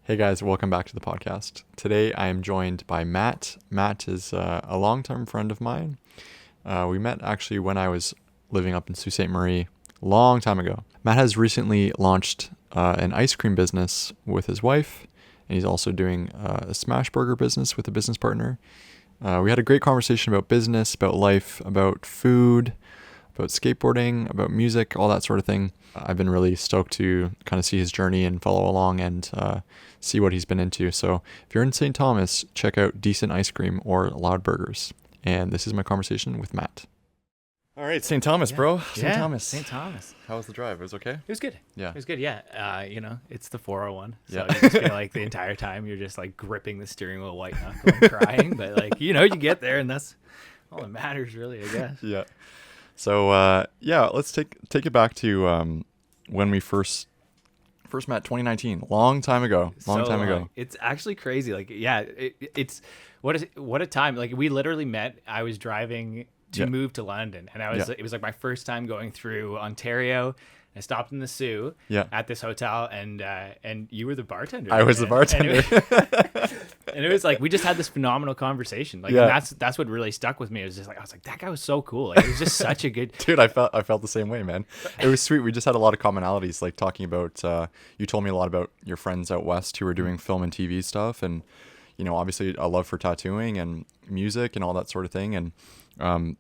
Hey guys, welcome back to the podcast. Today I am joined by Matt. Matt is a long-term friend of mine. We met actually when I was living up in Sault Ste. Marie a long time ago. Matt has recently launched an ice cream business with his wife, and he's also doing a smash burger business with a business partner. We had a great conversation about business, about life, about food, about skateboarding, about music, all that sort of thing. I've been really stoked to kind of see his journey and follow along and see what he's been into. So if you're in St. Thomas, check out Decent Ice Cream or Loud Burgers. And this is my conversation with Matt. All right, St. Thomas, bro. St. Thomas. St. Thomas. How was the drive? It was okay? It was good. Yeah. It was good. Yeah. It's the 401. So Yeah. you just feel like the entire time you're just like gripping the steering wheel, white knuckle, and crying. But like, you get there, and that's all that matters, really, I guess. Yeah. So let's take it back to when we first met, 2019, long time ago. It's actually crazy. Like, yeah, it's what a time. Like, we literally met. I was driving to move to London, and it was like my first time going through Ontario. I stopped in the Sioux at this hotel, and you were the bartender. I was the bartender. And it was like we just had this phenomenal conversation. Like, and that's what really stuck with me. It was just like I was like, that guy was so cool. Like, it was just such a good dude. I felt the same way, man. It was sweet. We just had a lot of commonalities, like talking about. You told me a lot about your friends out west who were doing film and TV stuff, and obviously a love for tattooing and music and all that sort of thing. And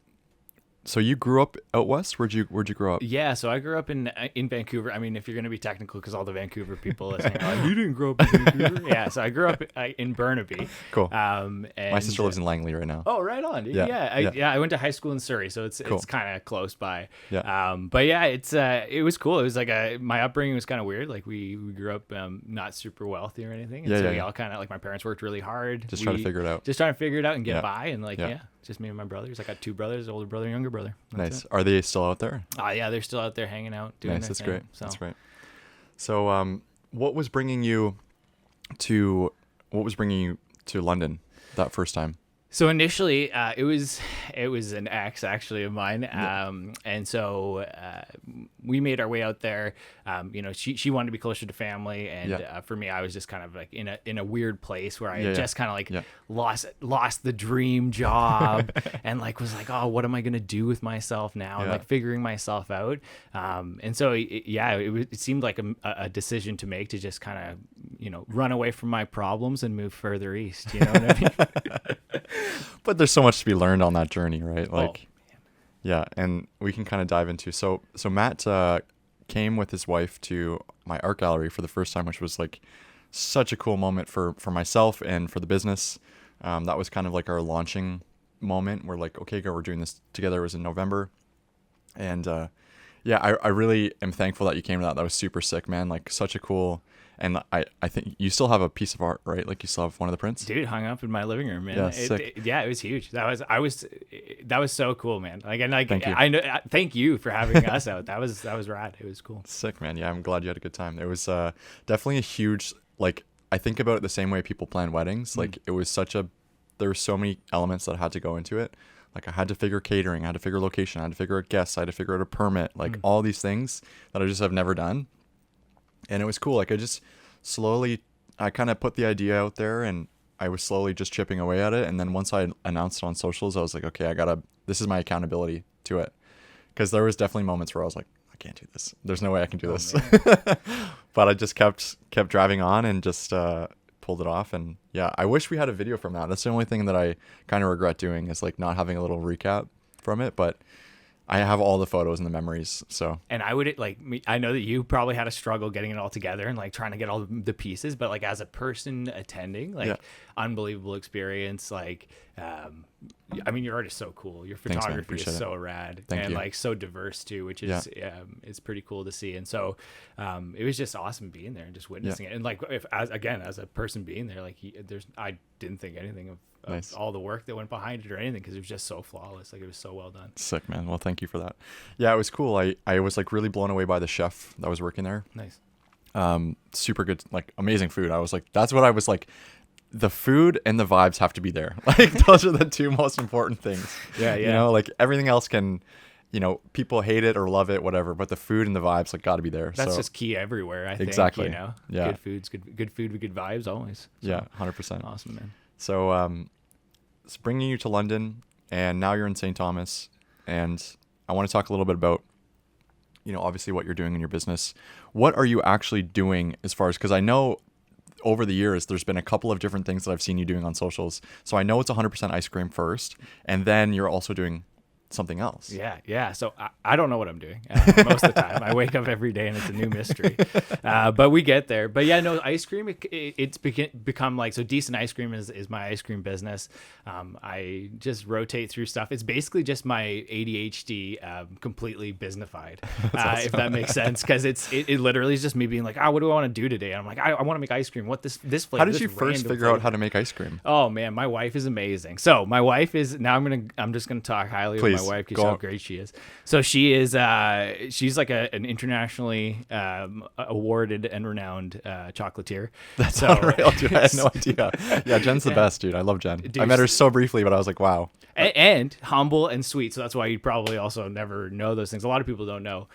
so you grew up out west? Where'd you grow up? Yeah, so I grew up in Vancouver. I mean, if you're going to be technical, because all the Vancouver people listening are like, you didn't grow up in Vancouver? Yeah, so I grew up in Burnaby. Cool. And my sister lives in Langley right now. Oh, right on. I went to high school in Surrey, so it's kind of close by. Yeah. But yeah, it was cool. It was like my upbringing was kind of weird. Like we grew up not super wealthy or anything. And so we all kind of, like, my parents worked really hard. Just trying to figure it out. And get by. And just me and my brothers. I got two brothers, older brother, younger brother. Nice. Are they still out there? Yeah, they're still out there hanging out, doing nice. their thing. Great. So. That's great. So, what was bringing you to London that first time? So initially, it was an ex actually of mine, and so we made our way out there. She wanted to be closer to family, and for me, I was just kind of like in a weird place where I had just kind of like lost the dream job, and like was like, oh, what am I gonna do with myself now? And like figuring myself out. And so it seemed like a decision to make to just kind of run away from my problems and move further east. You know what I mean? But there's so much to be learned on that journey, right? Like, and we can kind of dive into. So Matt came with his wife to my art gallery for the first time, which was like such a cool moment for myself and for the business. That was kind of like our launching moment. We're like, okay, go, we're doing this together. It was in November, and I really am thankful that you came to that. That was super sick, man. Like, such a cool. And I think you still have a piece of art, right? Like, you still have one of the prints? Dude, hung up in my living room, man. Yeah, sick. It was huge. That was so cool, man. Like, and like, thank you. I know. Thank you for having us out. That was rad. It was cool. Sick, man. Yeah, I'm glad you had a good time. It was definitely a huge, like, I think about it the same way people plan weddings. Like, it was there were so many elements that had to go into it. Like, I had to figure catering, I had to figure location, I had to figure out guests, I had to figure out a permit, like all these things that I just have never done. And it was cool. Like, I kind of put the idea out there, and I was slowly just chipping away at it. And then once I announced it on socials, I was like, okay, this is my accountability to it. Because there was definitely moments where I was like, I can't do this. There's no way I can do this. But I just kept driving on and just pulled it off. And I wish we had a video from that. That's the only thing that I kind of regret doing, is like not having a little recap from it. But I have all the photos and the memories. So, and I would I know that you probably had a struggle getting it all together and like trying to get all the pieces, but like as a person attending, like unbelievable experience. Like, I mean, your art is so cool. Your photography is so rad. Thank you. Like so diverse too, which is it's pretty cool to see. And so it was just awesome being there and just witnessing it. And like, as a person being there, like I didn't think anything of all the work that went behind it or anything, because it was just so flawless. Like, it was so well done. Sick, man. Well, thank you for that. Yeah, it was cool. I was like really blown away by the chef that was working there. Nice. Super good, like amazing food. I was like, that's what I was like. The food and the vibes have to be there. Like, those are the two most important things. Yeah. Like, everything else can, you know, people hate it or love it, whatever, but the food and the vibes like got to be there. That's So just key everywhere, I think. exactly. You know, Yeah. good food with good vibes always. So, Yeah, 100%. awesome, man. So it's bringing you to London, and now you're in St. Thomas, and I want to talk a little bit about, you know, obviously what you're doing in your business. What are you actually doing as far as, because I know over the years there's been a couple of different things that I've seen you doing on socials. So I know it's 100% ice cream first, and then you're also doing something else. Yeah. So I don't know what I'm doing most of the time. I wake up every day and it's a new mystery, but we get there. But yeah, no, ice cream, it's become like, so Decent Ice Cream is my ice cream business. I just rotate through stuff. It's basically just my ADHD completely businessified, awesome. If that makes sense. Because it literally is just me being like, what do I want to do today? And I'm like, I want to make ice cream. What this flavor? How did you first figure out how to make ice cream? Oh man, my wife is amazing. So my wife is, now I'm just gonna talk highly of my wife because how great she is. So she is she's like an internationally awarded and renowned chocolatier. That's unreal, dude. I had no idea. Yeah, Jen's the best, dude. I love Jen. Dude, I met her so briefly, but I was like, wow. And humble and sweet. So that's why you'd probably also never know those things. A lot of people don't know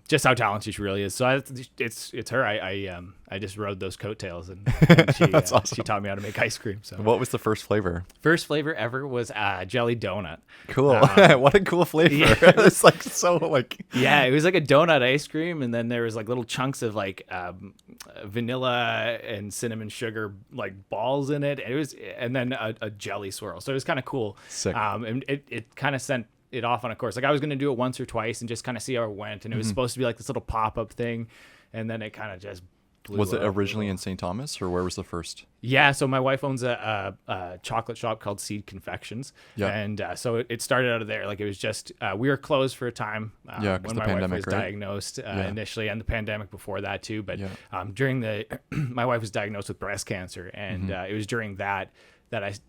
just how talented she really is. So it's her. I just rode those coattails, and she, that's awesome. She taught me how to make ice cream. So what was the first flavor? First flavor ever was jelly donut. Cool. What a cool flavor. Yeah. It's like so like. Yeah, it was like a donut ice cream, and then there was like little chunks of like vanilla and cinnamon sugar like balls in it. And then a jelly swirl. So it was kind of cool. Sick. And it kind of sent it off on a course. Like I was going to do it once or twice and just kind of see how it went. And it was supposed to be like this little pop-up thing. And then it kind of just blew Was it up. originally in St. Thomas, or where was the first? Yeah, so my wife owns a chocolate shop called Seed Confections. Yeah. And so it started out of there. Like it was just, we were closed for a time when my wife was diagnosed initially, and the pandemic before that too. But during my wife was diagnosed with breast cancer, and it was during that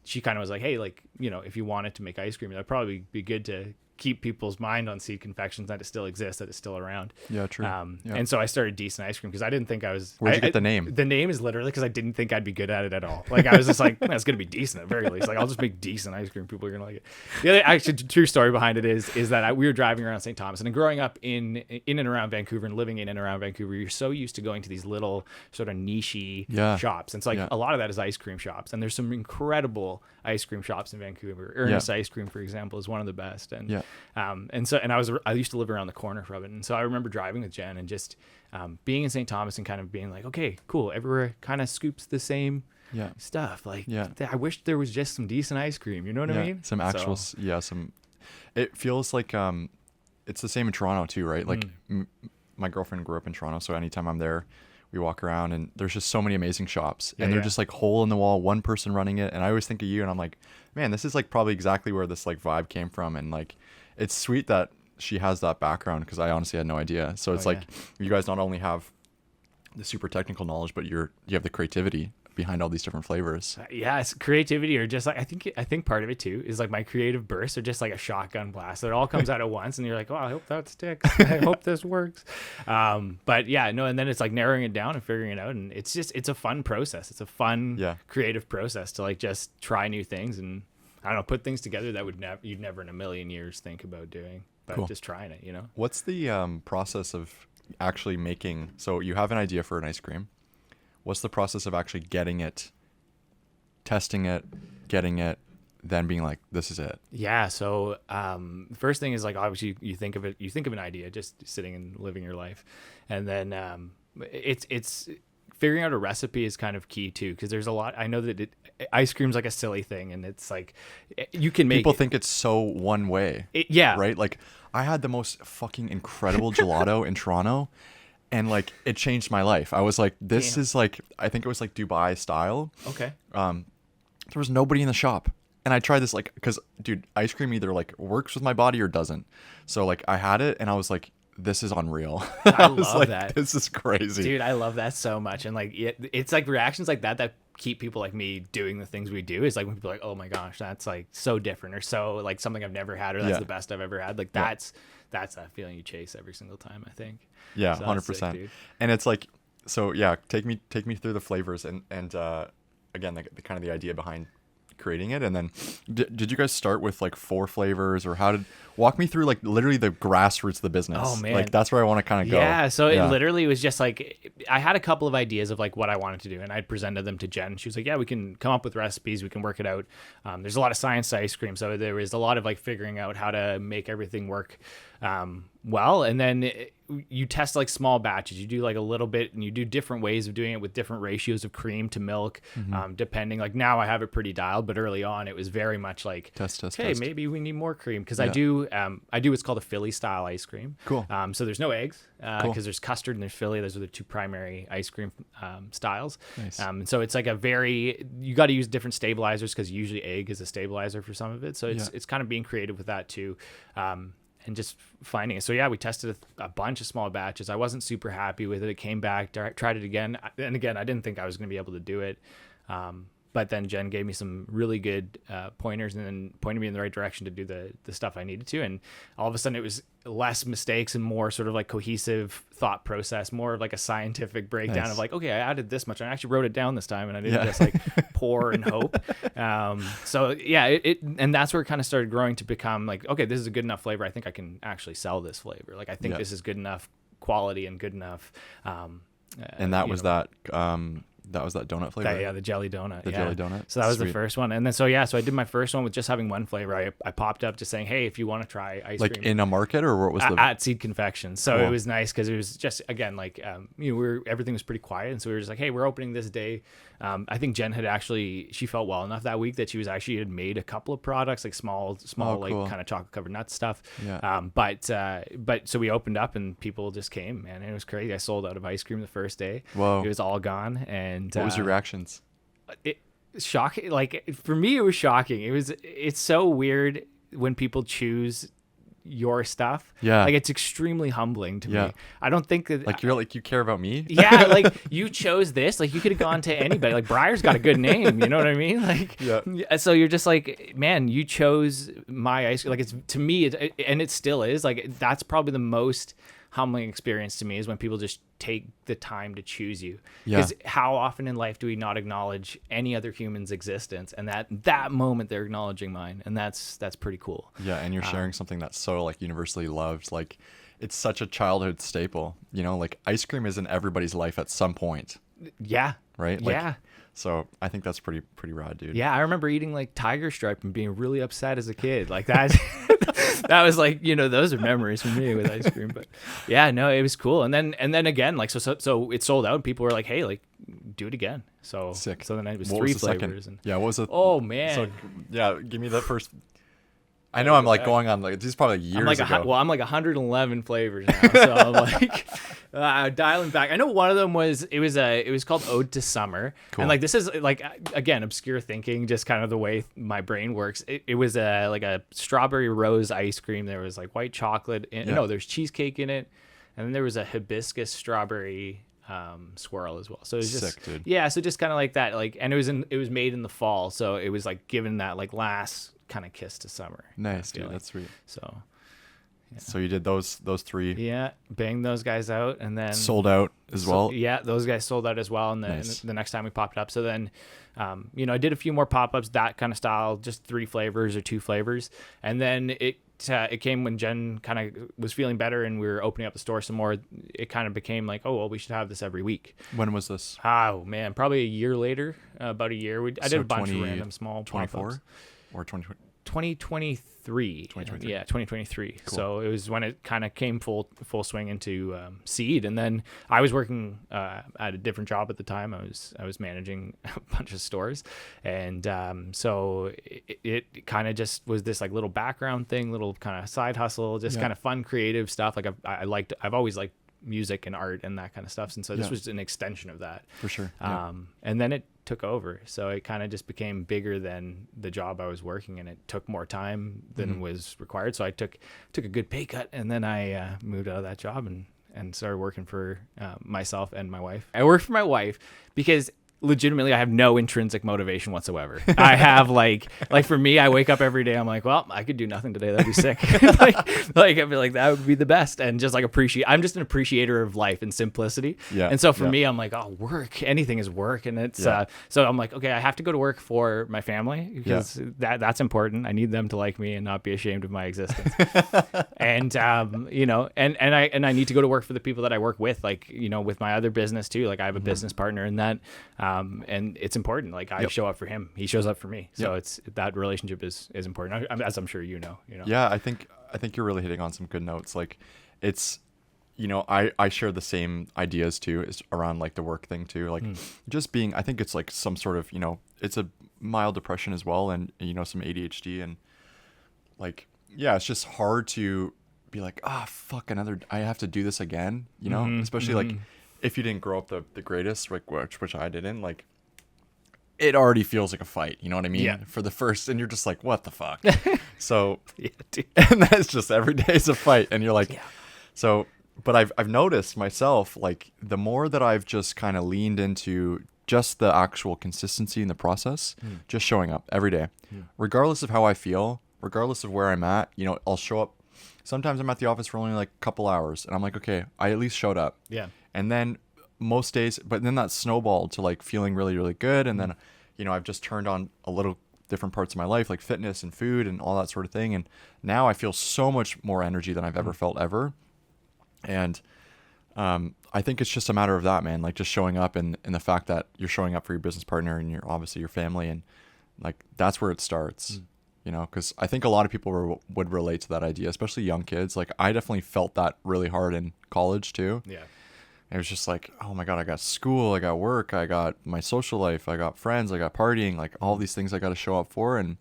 she kind of was like, hey, like, you know, if you wanted to make ice cream, that'd probably be good to keep people's mind on Seed Confections, that it still exists, that it's still around. Yeah, true. And so I started Decent Ice Cream because I didn't think I was. Where'd you get the name? The name is literally because I didn't think I'd be good at it at all. Like I was just like, it's gonna be decent at very least. Like I'll just make decent ice cream. People are gonna like it. The other actually true story behind it is that we were driving around St. Thomas, and growing up in and around Vancouver and living in and around Vancouver, you're so used to going to these little sort of niche-y shops. And it's like a lot of that is ice cream shops, and there's some incredible ice cream shops in Vancouver. Ernest Ice Cream, for example, is one of the best. And I used to live around the corner from it, and so I remember driving with Jen and just being in St. Thomas and kind of being like, okay, cool, everywhere kind of scoops the same stuff. Like, I wish there was just some decent ice cream. You know what I mean? Some actual, It feels like it's the same in Toronto too, right? Like my girlfriend grew up in Toronto, so anytime I'm there, we walk around and there's just so many amazing shops, and they're just like hole in the wall, one person running it. And I always think of you, and I'm like, man, this is like probably exactly where this like vibe came from. And like, it's sweet that she has that background, because I honestly had no idea. So it's you guys not only have the super technical knowledge, but you have the creativity behind all these different flavors. It's creativity, or just like I think part of it too is like my creative bursts are just like a shotgun blast. So it all comes out at once, and you're like, oh, I hope that sticks. I hope this works. But and then it's like narrowing it down and figuring it out, and it's a fun process. It's a fun creative process to like just try new things, and I don't know, put things together that you'd never in a million years think about doing, but just trying it, you know. What's the process of actually making? So you have an idea for an ice cream. What's the process of actually getting it, testing it, getting it, then being like, this is it? Yeah. So the first thing is like, obviously you think of an idea just sitting and living your life. And then it's figuring out a recipe is kind of key too. Cause there's a lot, I know that ice cream's like a silly thing, and it's like, you can make people think it's so one way. Right. Like I had the most fucking incredible gelato in Toronto. And like, it changed my life. I was like, this is like, I think it was like Dubai style. Okay. There was nobody in the shop. And I tried this like, cause dude, ice cream either like works with my body or doesn't. So like I had it and I was like, this is unreal. I love that. This is crazy. Dude, I love that so much. And like, it's like reactions like that keep people like me doing the things we do. Is like when people are like, oh my gosh, that's like so different, or so like something I've never had, or that's the best I've ever had. Like that's that feeling you chase every single time, I think. Yeah, so 100%. And it's like, so yeah, take me through the flavors and again, the kind of the idea behind creating it. And then did you guys start with like 4 flavors, or walk me through like literally the grassroots of the business? Oh man, like that's where I want to kind of go. Yeah, so it literally was just like I had a couple of ideas of like what I wanted to do, and I presented them to Jen. She was like, yeah, we can come up with recipes, we can work it out. There's a lot of science to ice cream, so there was a lot of like figuring out how to make everything work well. And then you test like small batches. You do like a little bit, and you do different ways of doing it with different ratios of cream to milk, depending. Like now I have it pretty dialed, but early on it was very much like test. Maybe we need more cream, because I do what's called a Philly style ice cream. Cool. So there's no eggs, because there's custard and there's Philly. Those are the 2 primary ice cream styles. Nice. And so it's like you got to use different stabilizers, because usually egg is a stabilizer for some of it. So it's kind of being creative with that too. And just finding it. So yeah, we tested a bunch of small batches. I wasn't super happy with it. It came back, tried it again. And again, I didn't think I was going to be able to do it. But then Jen gave me some really good pointers, and then pointed me in the right direction to do the stuff I needed to. And all of a sudden it was less mistakes and more sort of like cohesive thought process, more of like a scientific breakdown of like, okay, I added this much. I actually wrote it down this time, and I didn't just like pour and hope. So yeah, and that's where it kind of started growing to become like, okay, this is a good enough flavor. I think I can actually sell this flavor. Like I think this is good enough quality and good enough. And that was that donut flavor. The jelly donut. The jelly donut. So that was the first one. And then so I did my first one with just having one flavor. I popped up just saying, hey, if you want to try ice cream. Like in a market, or what was at Seed Confection. So it was nice, because it was just, again, like everything was pretty quiet, and so we were just like, hey, we're opening this day. I think Jen she felt well enough that week that she had made a couple of products, like small cool. kind of chocolate covered nut stuff. Yeah. But so we opened up, and people just came, man. It was crazy. I sold out of ice cream the first day. Whoa. It was all gone. And what was your reactions? Shocking. Like for me, it was shocking. It's so weird when people choose your stuff. Yeah. Like it's extremely humbling to me. I don't think that like you're like, you care about me. Yeah. Like you chose this, like you could have gone to anybody. Like Breyer's got a good name, you know what I mean? Like, so you're just like, man, you chose my ice cream. Like it's, to me, and it still is, like, that's probably the most humbling experience to me, is when people just take the time to choose you. Because how often in life do we not acknowledge any other human's existence, and that moment they're acknowledging mine, and that's pretty cool. Yeah. And you're sharing something that's so like universally loved. Like it's such a childhood staple, like ice cream is in everybody's life at some point. Yeah. Right. Like, so I think that's pretty rad, dude. Yeah, I remember eating like Tiger Stripe and being really upset as a kid. Like that, that was like, those are memories for me with ice cream. But yeah, no, it was cool. And then again, like so it sold out, and people were like, hey, like do it again. So sick. So then it was what 3 was flavors. And what was it? Oh man. So yeah, give me the first. I know I'm like going on like this is probably years ago. I'm like 111 flavors now, so I'm like dialing back. I know one of them was called Ode to Summer, and like this is like again obscure thinking, just kind of the way my brain works. It was like a strawberry rose ice cream. There was like white chocolate. No, there's cheesecake in it, and then there was a hibiscus strawberry swirl as well. So it was just sick, dude. Yeah, so just kind of like that, like, and it was made in the fall, so it was like given that like last kind of kiss to summer. Nice, dude. That's sweet. So so you did those 3. Yeah, banged those guys out, and then sold out as well. Yeah, those guys sold out as well. And then the next time we popped up, so then I did a few more pop-ups, that kind of style, just 3 flavors or 2 flavors, and then it came when Jen kind of was feeling better and we were opening up the store some more. It kind of became like, oh well, we should have this every week. When was this? Oh man, probably a year later. About a year. I did a bunch of random small 24 or 2023. Yeah, 2023. Cool. So it was when it kind of came full swing into Seed, and then I was working at a different job at the time. I was managing a bunch of stores, and so it kind of just was this like little background thing, little kind of side hustle, just kind of fun, creative stuff. Like I've always liked music and art and that kind of stuff, and so this was an extension of that for sure. And then it took over, so it kind of just became bigger than the job I was working, and it took more time than was required, so I took a good pay cut, and then I moved out of that job and started working for myself and my wife. I worked for my wife because legitimately, I have no intrinsic motivation whatsoever. I have like for me, I wake up every day. I'm like, well, I could do nothing today. That'd be sick. like I'd be like, that would be the best. And just like I'm just an appreciator of life and simplicity. Yeah. And so for me, I'm like, oh, work, anything is work. And it's, so I'm like, okay, I have to go to work for my family because that's important. I need them to like me and not be ashamed of my existence. And, you know, and I need to go to work for the people that I work with, like, you know, with my other business too. Like I have a business partner in that. And it's important. Like I show up for him, he shows up for me. So it's that relationship is important, as I'm sure you know. Yeah, I think you're really hitting on some good notes. Like it's, you know, I share the same ideas too, is around like the work thing too. Like just being, I think it's like some sort of, you know, it's a mild depression as well, and you know, some ADHD, and like, yeah, it's just hard to be like, fuck, I have to do this again, you know, especially like if you didn't grow up the greatest, like which I didn't, like it already feels like a fight, you know what I mean? For the first, and you're just like, what the fuck? So and that's just every day is a fight, and you're like, so, but I've noticed myself, like the more that I've just kind of leaned into just the actual consistency in the process, just showing up every day, regardless of how I feel, regardless of where I'm at, you know, I'll show up. Sometimes I'm at the office for only like a couple hours, and I'm like, okay, I at least showed up. Yeah. And then most days, but then that snowballed to like feeling really, really good. And then, you know, I've just turned on a little different parts of my life, like fitness and food and all that sort of thing. And now I feel so much more energy than I've ever felt ever. And I think it's just a matter of that, man, like just showing up, and the fact that you're showing up for your business partner and you're obviously your family, and like that's where it starts. You know, because I think a lot of people would relate to that idea, especially young kids. Like I definitely felt that really hard in college too. Yeah. It was just like, oh my God, I got school, I got work, I got my social life, I got friends, I got partying, like all these things I got to show up for. And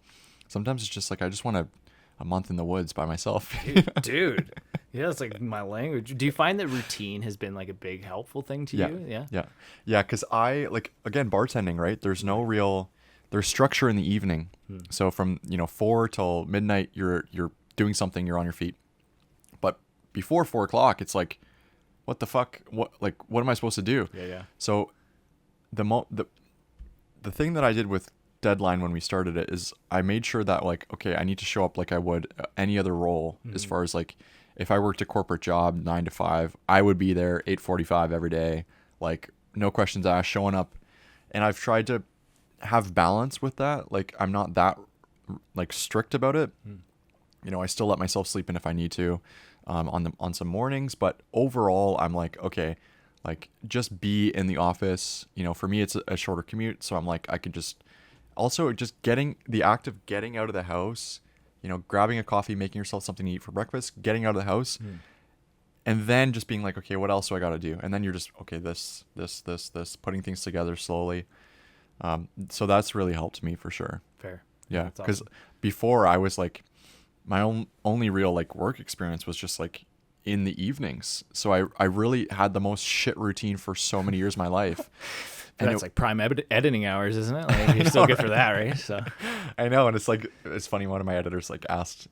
sometimes it's just like, I just want a month in the woods by myself. Dude. Yeah, it's like my language. Do you find that routine has been like a big helpful thing to you? Yeah. Yeah. Cause I like, again, bartending, right? There's structure in the evening. So from, you know, 4 till midnight, you're doing something, you're on your feet. But before 4 o'clock, it's like, what the fuck? What am I supposed to do? Yeah. So the thing that I did with Deadline when we started it is I made sure that like, okay, I need to show up like I would any other role, as far as like, if I worked a corporate job 9 to 5, I would be there 8:45 every day, like no questions asked, showing up. And I've tried to have balance with that. Like I'm not that like strict about it. You know, I still let myself sleep in if I need to, on some mornings, but overall I'm like, okay, like just be in the office. You know, for me it's a shorter commute, so I'm like, I could just also just getting the act of getting out of the house, you know, grabbing a coffee, making yourself something to eat for breakfast, getting out of the house, and then just being like, okay, what else do I got to do? And then you're just, okay, this, putting things together slowly. So that's really helped me for sure. Fair. Yeah. Because before I was like, my only real like work experience was just like in the evenings. So I really had the most shit routine for so many years of my life. And that's like prime editing hours, isn't it? Like you're still good for that, right? So I know. And it's like, it's funny. One of my editors like asked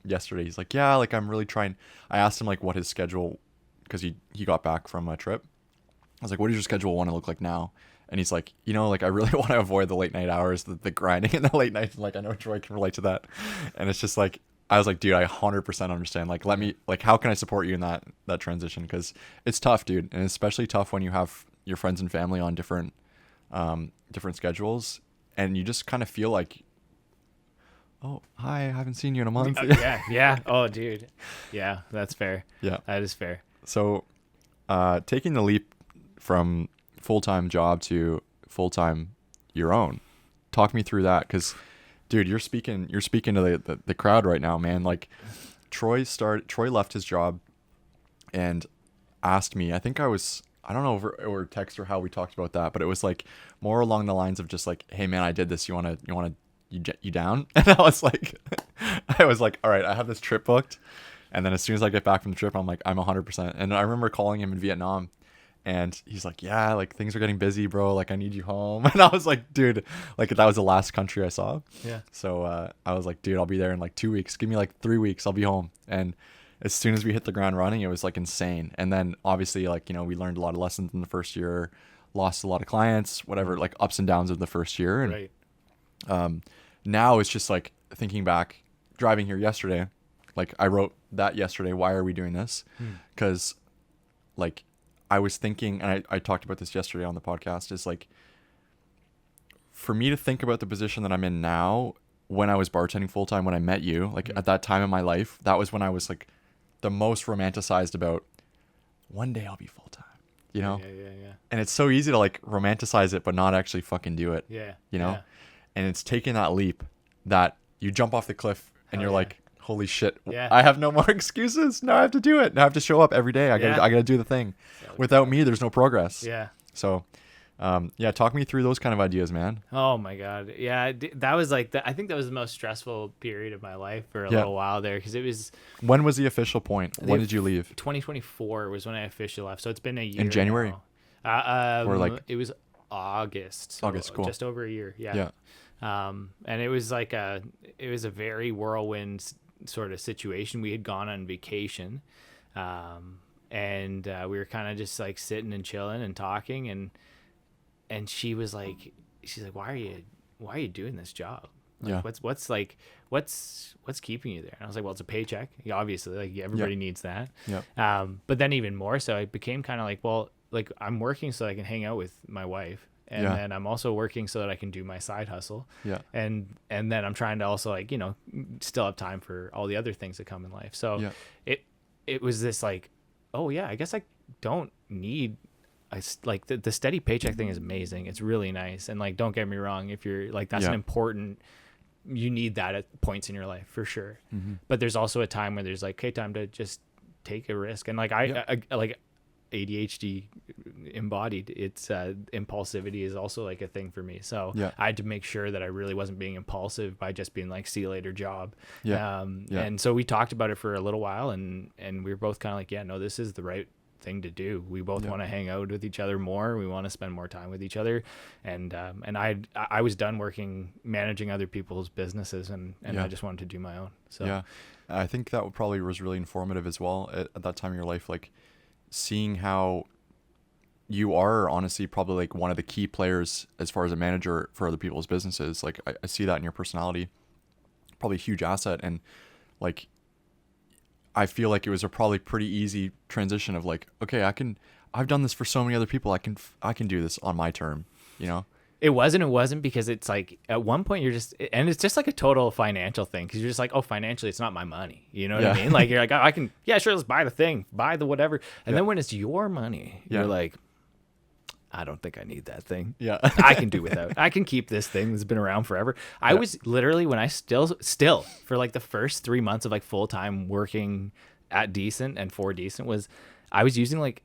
yesterday, he's like, yeah, like I'm really trying. I asked him like what his schedule, because he got back from a trip. I was like, what does your schedule want to look like now? And he's like, you know, like I really want to avoid the late night hours, the grinding in the late nights. Like I know Troy can relate to that. And it's just like, I was like, dude, I 100% understand. Like, let me, like, how can I support you in that transition? Because it's tough, dude. And especially tough when you have your friends and family on different schedules, and you just kind of feel like, oh, hi, I haven't seen you in a month. Yeah. Oh, dude. Yeah, that's fair. Yeah. That is fair. So, taking the leap from full-time job to full-time your own, talk me through that, because dude, you're speaking to the crowd right now, man. Like Troy left his job and asked me, I think I don't know over text or how we talked about that, but it was like more along the lines of just like, hey man, I did this, you down? And I was like all right, I have this trip booked, and then as soon as I get back from the trip, I'm like, I'm 100%. And I remember calling him in Vietnam, and he's like, yeah, like things are getting busy, bro. Like I need you home. And I was like, dude, like that was the last country I saw. Yeah. So I was like, dude, I'll be there in like 2 weeks. Give me like 3 weeks. I'll be home. And as soon as we hit the ground running, it was like insane. And then obviously, like, you know, we learned a lot of lessons in the first year, lost a lot of clients, whatever, like ups and downs of the first year. And Right. now it's just like thinking back, driving here yesterday, like I wrote that yesterday. Why are we doing this? Because like I was thinking, and I talked about this yesterday on the podcast, is like for me to think about the position that I'm in now, when I was bartending full time, when I met you, like at that time in my life, that was when I was like the most romanticized about one day I'll be full time, you know? Yeah. And it's so easy to like romanticize it, but not actually fucking do it, Yeah. you know? Yeah. And it's taking that leap that you jump off the cliff and Hell you're yeah. like, holy shit, Yeah. I have no more excuses. Now I have to do it. Now I have to show up every day. I gotta do the thing. Without me, there's no progress. Yeah. So, yeah, talk me through those kind of ideas, man. Oh my God. Yeah. That was like, I think that was the most stressful period of my life for a little while there. Cause it was When was the official point? When did you leave? 2024 was when I officially left. So it's been a year. In January? Or like it was August. So August, cool. Just over a year. Yeah. And it was like it was a very whirlwind sort of situation. We had gone on vacation. And we were kind of just like sitting and chilling and talking, and she's like, why are you doing this job? Like, what's keeping you there? And I was like, well, it's a paycheck. Yeah, obviously, like everybody needs that. Yeah. But then even more so, I became kind of like, well, like I'm working so I can hang out with my wife. And then I'm also working so that I can do my side hustle. Yeah. And then I'm trying to also like, still have time for all the other things that come in life. So it was this like, oh yeah, I guess I don't need like the steady paycheck thing is amazing. It's really nice. And like, don't get me wrong. If you're like, that's an important, you need that at points in your life for sure. But there's also a time where there's like, okay, time to just take a risk. And like, I like ADHD embodied, it's impulsivity is also like a thing for me. So I had to make sure that I really wasn't being impulsive by just being like, see you later job. And so we talked about it for a little while, and we were both kind of like, yeah, no, this is the right thing to do. We both want to hang out with each other more. We want to spend more time with each other. And I was done managing other people's businesses, and I just wanted to do my own. So I think that probably was really informative as well at that time in your life, like seeing how you are honestly probably like one of the key players as far as a manager for other people's businesses. Like I see that in your personality, probably a huge asset. And like, I feel like it was a probably pretty easy transition of like, okay, I've done this for so many other people. I can do this on my term, you know? It wasn't because it's like at one point you're just, and it's just like a total financial thing. Cause you're just like, oh, financially, it's not my money. You know what I mean? Like you're like, oh, I can, yeah, sure. Let's buy the thing, buy the whatever. And then when it's your money, you're like, I don't think I need that thing. Yeah. I can do without. I can keep this thing that's been around forever. I was literally, when I still for like the first 3 months of like full time working at Decent and for Decent I was using like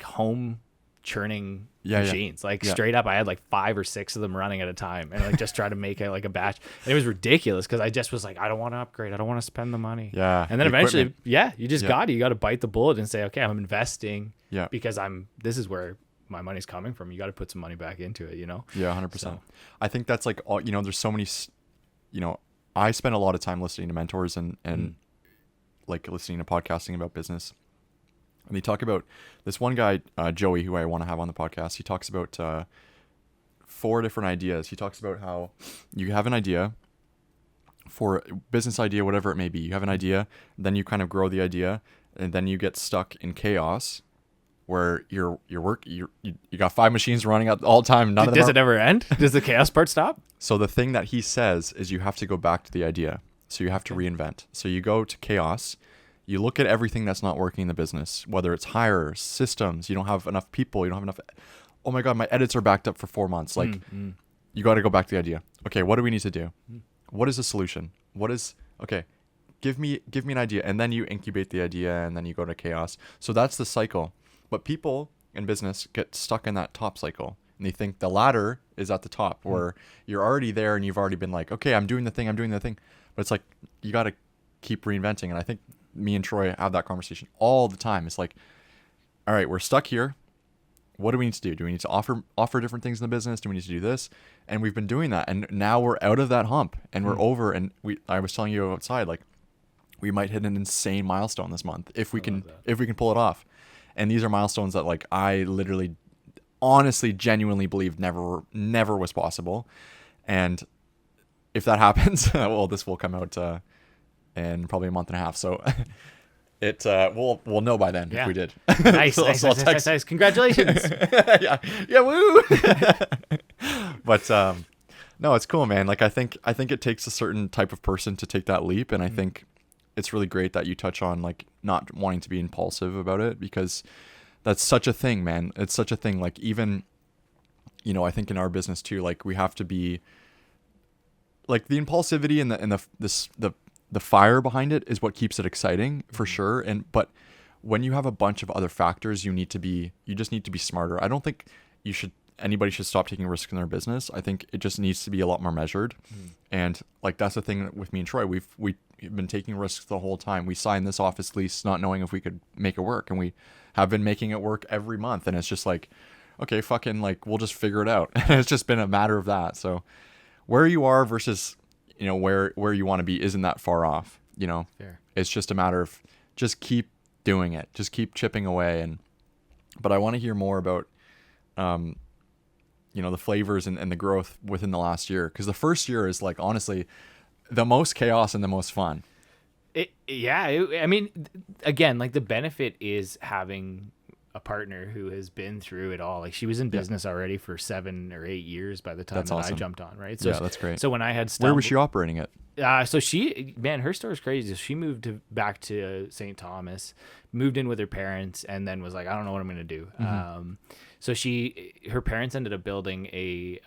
home churning machines. Like straight up, I had like 5 or 6 of them running at a time, and like just try to make it like a batch. And it was ridiculous because I just was like, I don't want to upgrade. I don't want to spend the money. Yeah. And then eventually, you just got to bite the bullet and say, okay, I'm investing because this is where my money's coming from. You got to put some money back into it, you know? Yeah, 100%. So. I think that's like, all, there's so many, I spend a lot of time listening to mentors and like listening to podcasting about business. And they talk about this one guy, Joey, who I want to have on the podcast. He talks about 4 different ideas. He talks about how you have an idea for a business idea, whatever it may be. You have an idea, then you kind of grow the idea, and then you get stuck in chaos where you got 5 machines running at all the time. Does it ever end? Does the chaos part stop? So the thing that he says is you have to go back to the idea. So you have to reinvent. So you go to chaos. You look at everything that's not working in the business, whether it's hires, systems, you don't have enough people, you don't have enough. Oh my God, my edits are backed up for 4 months. Like you got to go back to the idea. Okay, what do we need to do? What is the solution? Okay, give me an idea. And then you incubate the idea, and then you go to chaos. So that's the cycle. But people in business get stuck in that top cycle, and they think the ladder is at the top where you're already there and you've already been like, okay, I'm doing the thing. But it's like, you got to keep reinventing. And I think me and Troy have that conversation all the time. It's like, all right, we're stuck here. What do we need to do? Do we need to offer different things in the business? Do we need to do this? And we've been doing that. And now we're out of that hump and we're over. And I was telling you outside, like, we might hit an insane milestone this month if we can pull it off. And these are milestones that like I literally honestly, genuinely believed never was possible. And if that happens, well, this will come out in probably a month and a half. So we'll know by then if we did. Nice, So nice. Congratulations. yeah, woo. But no, it's cool, man. Like I think it takes a certain type of person to take that leap, and I think it's really great that you touch on like not wanting to be impulsive about it, because that's such a thing, man. It's such a thing. Like even, I think in our business too, like we have to be like the impulsivity and the fire behind it is what keeps it exciting for sure. But when you have a bunch of other factors, you just need to be smarter. I don't think anybody should stop taking risks in their business. I think it just needs to be a lot more measured. And like, that's the thing with me and Troy, we've been taking risks the whole time. We signed this office lease not knowing if we could make it work, and we have been making it work every month. And it's just like, okay, fucking like, we'll just figure it out. It's just been a matter of that. So where you are versus, where you want to be isn't that far off, Fair. It's just a matter of just keep doing it, just keep chipping away. But I want to hear more about, the flavors and the growth within the last year. Cause the first year is like, honestly, the most chaos and the most fun. I mean, again, like the benefit is having a partner who has been through it all. Like she was in business already for 7 or 8 years by the time I jumped on. Right. So that's great. So when I had where was she operating it? So her story is crazy. She moved back to St. Thomas, moved in with her parents, and then was like, I don't know what I'm going to do. So her parents ended up building a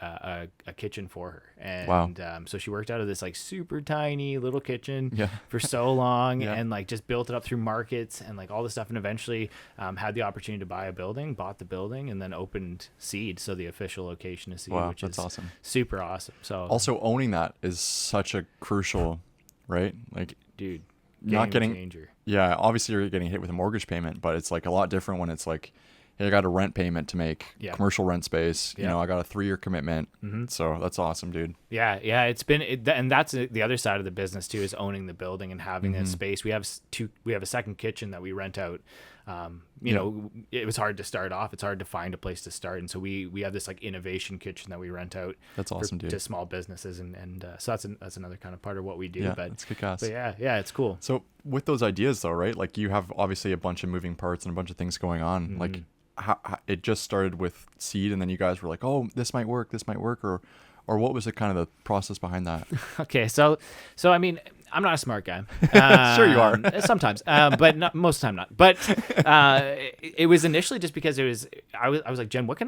kitchen for her. And so she worked out of this like super tiny little kitchen for so long and like just built it up through markets and like all this stuff. And eventually had the opportunity to buy a building, bought the building, and then opened Seed. So the official location is Seed, which is awesome. Super awesome. So also owning that is such a crucial, right? Like, dude, not getting changer. Yeah, obviously you're getting hit with a mortgage payment, but it's like a lot different when it's like, hey, I got a rent payment to make, commercial rent space. I got a 3-year commitment. So that's awesome, dude. Yeah. It's been, and that's the other side of the business too, is owning the building and having that space. We have a second kitchen that we rent out. It was hard to start off. It's hard to find a place to start, and so we have this like innovation kitchen that we rent out. That's awesome, dude. To small businesses, and so that's another kind of part of what we do. Yeah, but it's kick-ass. But yeah, it's cool. So with those ideas though, right? Like you have obviously a bunch of moving parts and a bunch of things going on. Like how it just started with Seed, and then you guys were like, oh, this might work, or what was the kind of the process behind that? Okay, so I mean, I'm not a smart guy. Sure you are. Sometimes, but not most of the time not. But it was initially just because I was like, Jen, what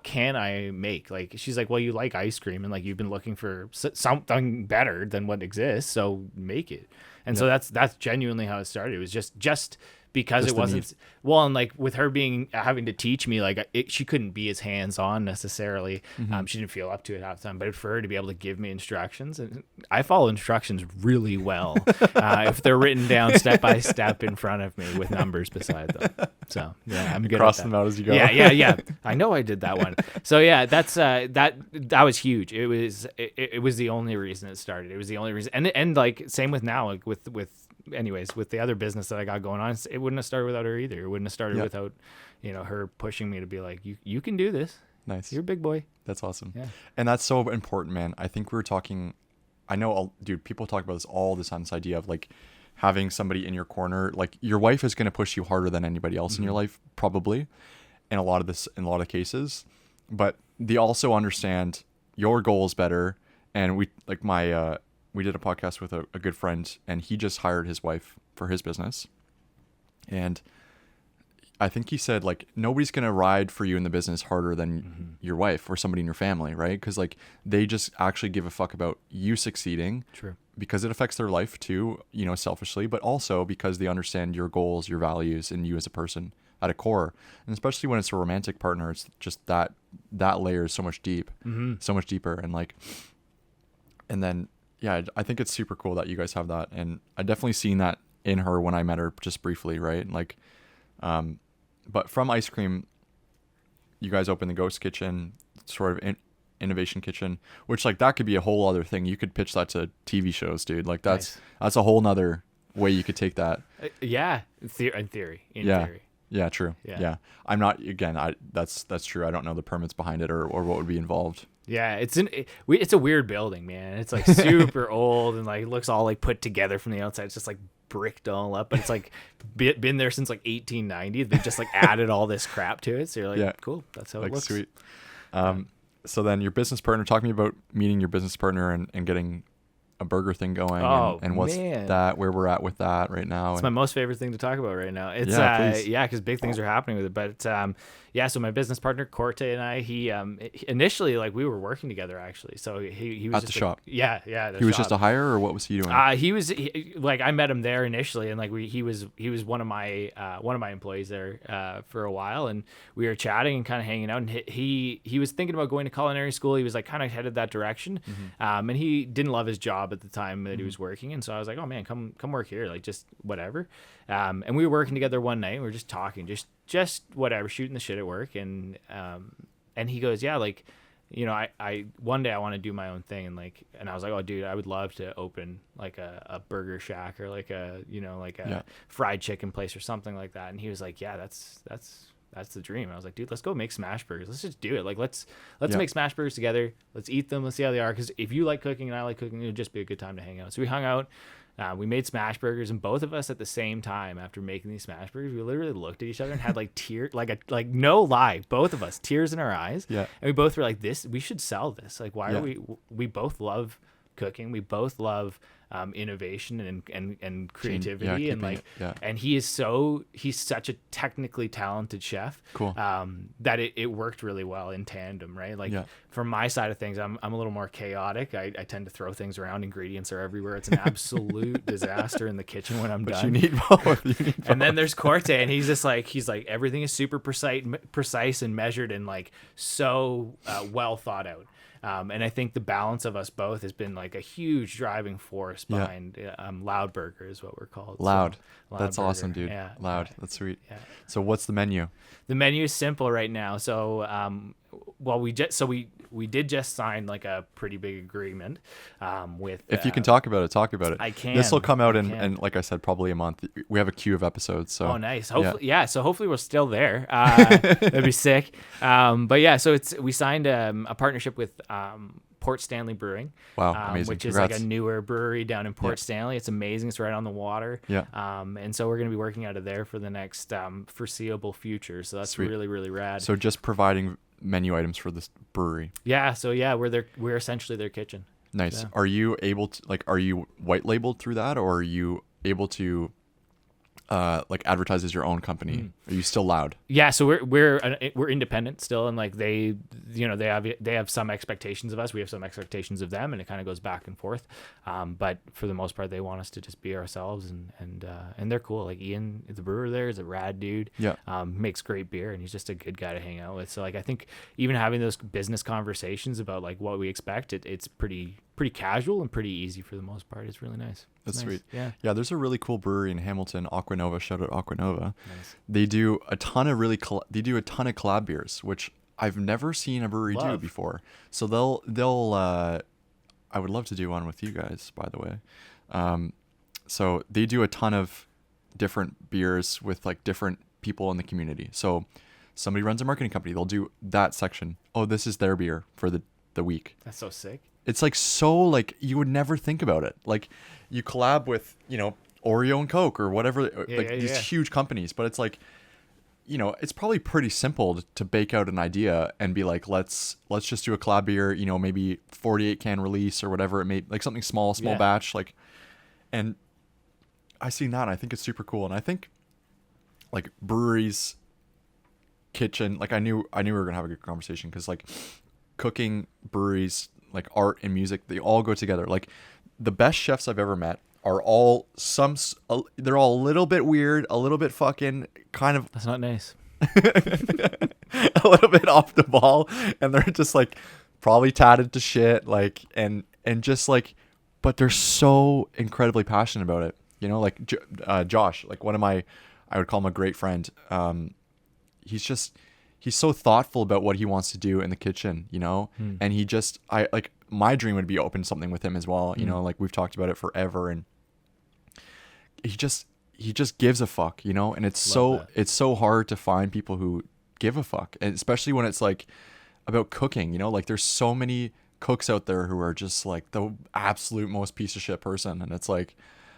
can I make? Like, she's like, well, you like ice cream, and like you've been looking for something better than what exists, so make it. And so that's genuinely how it started. It was just because it wasn't well, and like with her having to teach me, like she couldn't be as hands-on necessarily. She didn't feel up to it half the time, but for her to be able to give me instructions, and I follow instructions really well if they're written down step by step in front of me with numbers beside them. So yeah, I'm good. Cross at them out as you go. Yeah. I know I did that one. So yeah, that's that was huge. It was the only reason it started. It was the only reason, and like same with now, like with the other business that I got going on, it wouldn't have started without her either. It wouldn't have started without, her pushing me to be like, you can do this. Nice. You're a big boy. That's awesome. Yeah. And that's so important, man. I think we were talking, I know, dude, people talk about this all the time, this idea of like having somebody in your corner. Like your wife is going to push you harder than anybody else in your life, probably, in a lot of cases. But they also understand your goals better. And we did a podcast with a good friend, and he just hired his wife for his business. And I think he said, like, nobody's going to ride for you in the business harder than your wife or somebody in your family, right? Because, like, they just actually give a fuck about you succeeding. True. Because it affects their life, too, selfishly, but also because they understand your goals, your values, and you as a person at a core. And especially when it's a romantic partner, it's just that layer is so much deeper. And then, yeah, I think it's super cool that you guys have that. And I definitely seen that in her when I met her just briefly, right? Like, but from Icecream, you guys opened the Ghost Kitchen, sort of innovation kitchen, which like that could be a whole other thing. You could pitch that to TV shows, dude. Like that's a whole nother way you could take that. Yeah, in theory. Yeah, true. Yeah. I'm not, again, that's true. I don't know the permits behind it or what would be involved. Yeah, it's a weird building, man. It's like super old and like looks all like put together from the outside. It's just like bricked all up, but it's like been there since like 1890. They've just like added all this crap to it. So you're like, cool, that's how it looks. Sweet. So then your business partner, talk to me about meeting your business partner and getting a burger thing going and what's that, where we're at with that right now. It's my most favorite thing to talk about right now. It's because big things are happening with it. But so my business partner Corte and I, he initially, like, we were working together actually. So he was at the shop. The he was just a hire, or what was he doing? He was like, I met him there initially, and like he was one of my employees there for a while, and we were chatting and kind of hanging out. And he was thinking about going to culinary school. He was like kind of headed that direction, and he didn't love his job at the time that he was working. And so I was like, oh man, come work here, like just whatever. And we were working together one night. And we were just talking, just whatever, shooting the shit at work. And he goes, yeah, like, you know, I one day I want to do my own thing. And I was like, oh dude, I would love to open like a burger shack or like a fried chicken place or something like that. And he was like, yeah, that's the dream. I was like, dude, let's go make smash burgers. Let's just do it. Like, let's make smash burgers together. Let's eat them. Let's see how they are. Because if you like cooking and I like cooking, it would just be a good time to hang out. So we hung out. We made smash burgers, and both of us at the same time, after making these smash burgers, we literally looked at each other and had like tears, like no lie, both of us, tears in our eyes. Yeah. And we both were like, we should sell this. Like, why are we both love cooking. We both love innovation and creativity, and he's such a technically talented chef. Cool. That it worked really well in tandem, right? From my side of things, I'm a little more chaotic. I tend to throw things around. Ingredients are everywhere. It's an absolute disaster in the kitchen when I'm done. You need both. And then there's Corte, and he's like everything is super precise and measured and like so well thought out. And I think the balance of us both has been like a huge driving force behind Loud Burger is what we're called. Loud. So, That's Burger. awesome, dude. Yeah. Loud. That's sweet. Yeah. So what's the menu? The menu is simple right now. So, we did just sign like a pretty big agreement with. If you can talk about it. I can. This will come out in like I said, probably a month. We have a queue of episodes. So. Oh, nice. Hopefully, So hopefully we're still there. That'd be sick. But yeah, so we signed a partnership with Port Stanley Brewing. Wow, amazing. Which Congrats. is like a newer brewery down in Port Stanley. It's amazing. It's right on the water. Yeah. And so we're going to be working out of there for the next foreseeable future. So that's Sweet. really, really rad. So just providing menu items for this brewery. Yeah. So yeah, we're essentially their kitchen. Nice. Yeah. Are you able to are you white labeled through that, or are you able to advertise as your own company? Are you still Loud? Yeah, so we're independent still, and like they have some expectations of us, we have some expectations of them, and it kind of goes back and forth. But for the most part, they want us to just be ourselves, and they're cool. Like Ian, the brewer there, is a rad dude. Yeah. Makes great beer, and he's just a good guy to hang out with. So like I think even having those business conversations about like what we expect, it's pretty casual and pretty easy for the most part. It's really nice. That's nice. sweet. Yeah. There's a really cool brewery in Hamilton, Aquanova. Shout out Aquanova. Nice. They do a ton of collab beers, which I've never seen a brewery do before. So they'll I would love to do one with you guys, by the way. So they do a ton of different beers with like different people in the community. So somebody runs a marketing company, they'll do that section. Oh, this is their beer for the week. That's so sick. It's like so like you would never think about it. Like you collab with, Oreo and Coke or whatever, these huge companies, but it's like, it's probably pretty simple to bake out an idea and be like, let's just do a collab beer, maybe 48 can release or whatever it may, like something small batch, like, and I seen that and I think it's super cool. And I think like breweries, kitchen, like I knew we were gonna have a good conversation because like cooking, breweries, like art and music, they all go together. Like the best chefs I've ever met are all they're all a little bit weird, a little bit fucking kind of. That's not nice. A little bit off the ball, and they're just like probably tatted to shit, like and just like, but they're so incredibly passionate about it. Like Josh, like one of I would call him a great friend. He's so thoughtful about what he wants to do in the kitchen, and my dream would be open something with him as well. Like we've talked about it forever, and he just gives a fuck, you know? And it's so hard to find people who give a fuck, and especially when it's like about cooking, you know? Like there's so many cooks out there who are just like the absolute most piece of shit person, and it's like,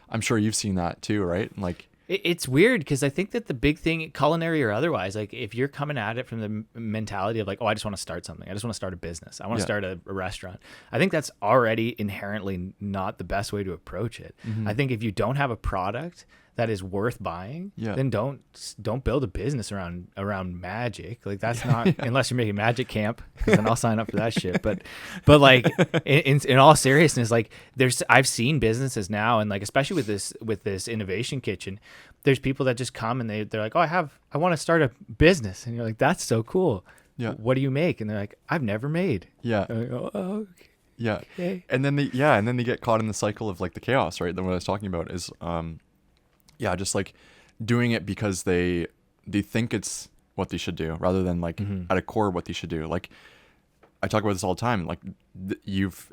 I'm sure you've seen that too, right? And like it's weird because I think that the big thing, culinary or otherwise, like if you're coming at it from the mentality of like, oh, I just want to start something. I just want to start a business. I want to start a restaurant. I think that's already inherently not the best way to approach it. I think if you don't have a product that is worth buying, then don't build a business around magic. Like that's not, unless you're making magic camp, because then I'll sign up for that shit. But like in all seriousness, like I've seen businesses now, and like especially with this innovation kitchen, there's people that just come and they're like, oh, I want to start a business, and you're like, that's so cool. Yeah. What do you make? And they're like, I've never made. Yeah. And go, oh, okay. Yeah. Okay. And then they get caught in the cycle of like the chaos, right? Then what I was talking about is just like doing it because they think it's what they should do, rather than like at a core what they should do. Like I talk about this all the time. Like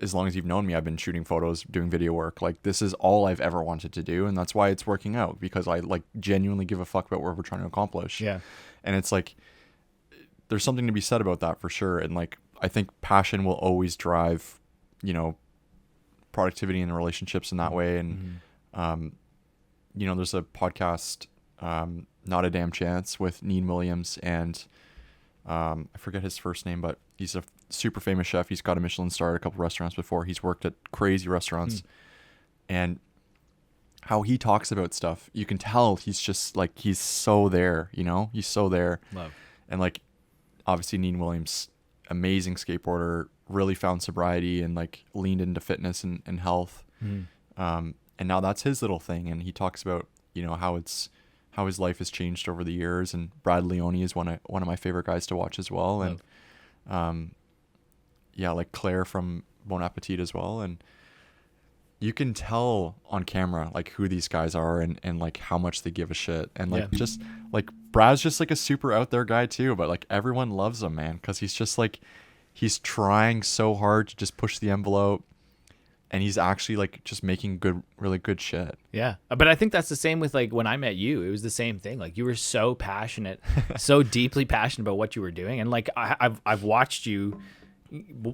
as long as you've known me, I've been shooting photos, doing video work. Like this is all I've ever wanted to do, and that's why it's working out, because I like genuinely give a fuck about what we're trying to accomplish. Yeah. And it's like there's something to be said about that for sure. And like I think passion will always drive, you know, productivity in relationships in that way. And you know, there's a podcast, Not a Damn Chance, with Neen Williams, and I forget his first name, but he's a super famous chef. He's got a Michelin star at a couple restaurants before. He's worked at crazy restaurants. And how he talks about stuff, you can tell he's just like, he's so there, you know? He's so there. Love. And like, obviously Neen Williams, amazing skateboarder, really found sobriety and like leaned into fitness and health. And now that's his little thing. And he talks about, you know, how his life has changed over the years. And Brad Leone is one of my favorite guys to watch as well. And like Claire from Bon Appetit as well. And you can tell on camera like who these guys are and like how much they give a shit. And like just like Brad's just like a super out there guy too, but like everyone loves him, man, because he's just like, he's trying so hard to just push the envelope. And he's actually like just making really good shit. Yeah. But I think that's the same with like when I met you, it was the same thing. Like you were so passionate, so deeply passionate about what you were doing. And like I've watched you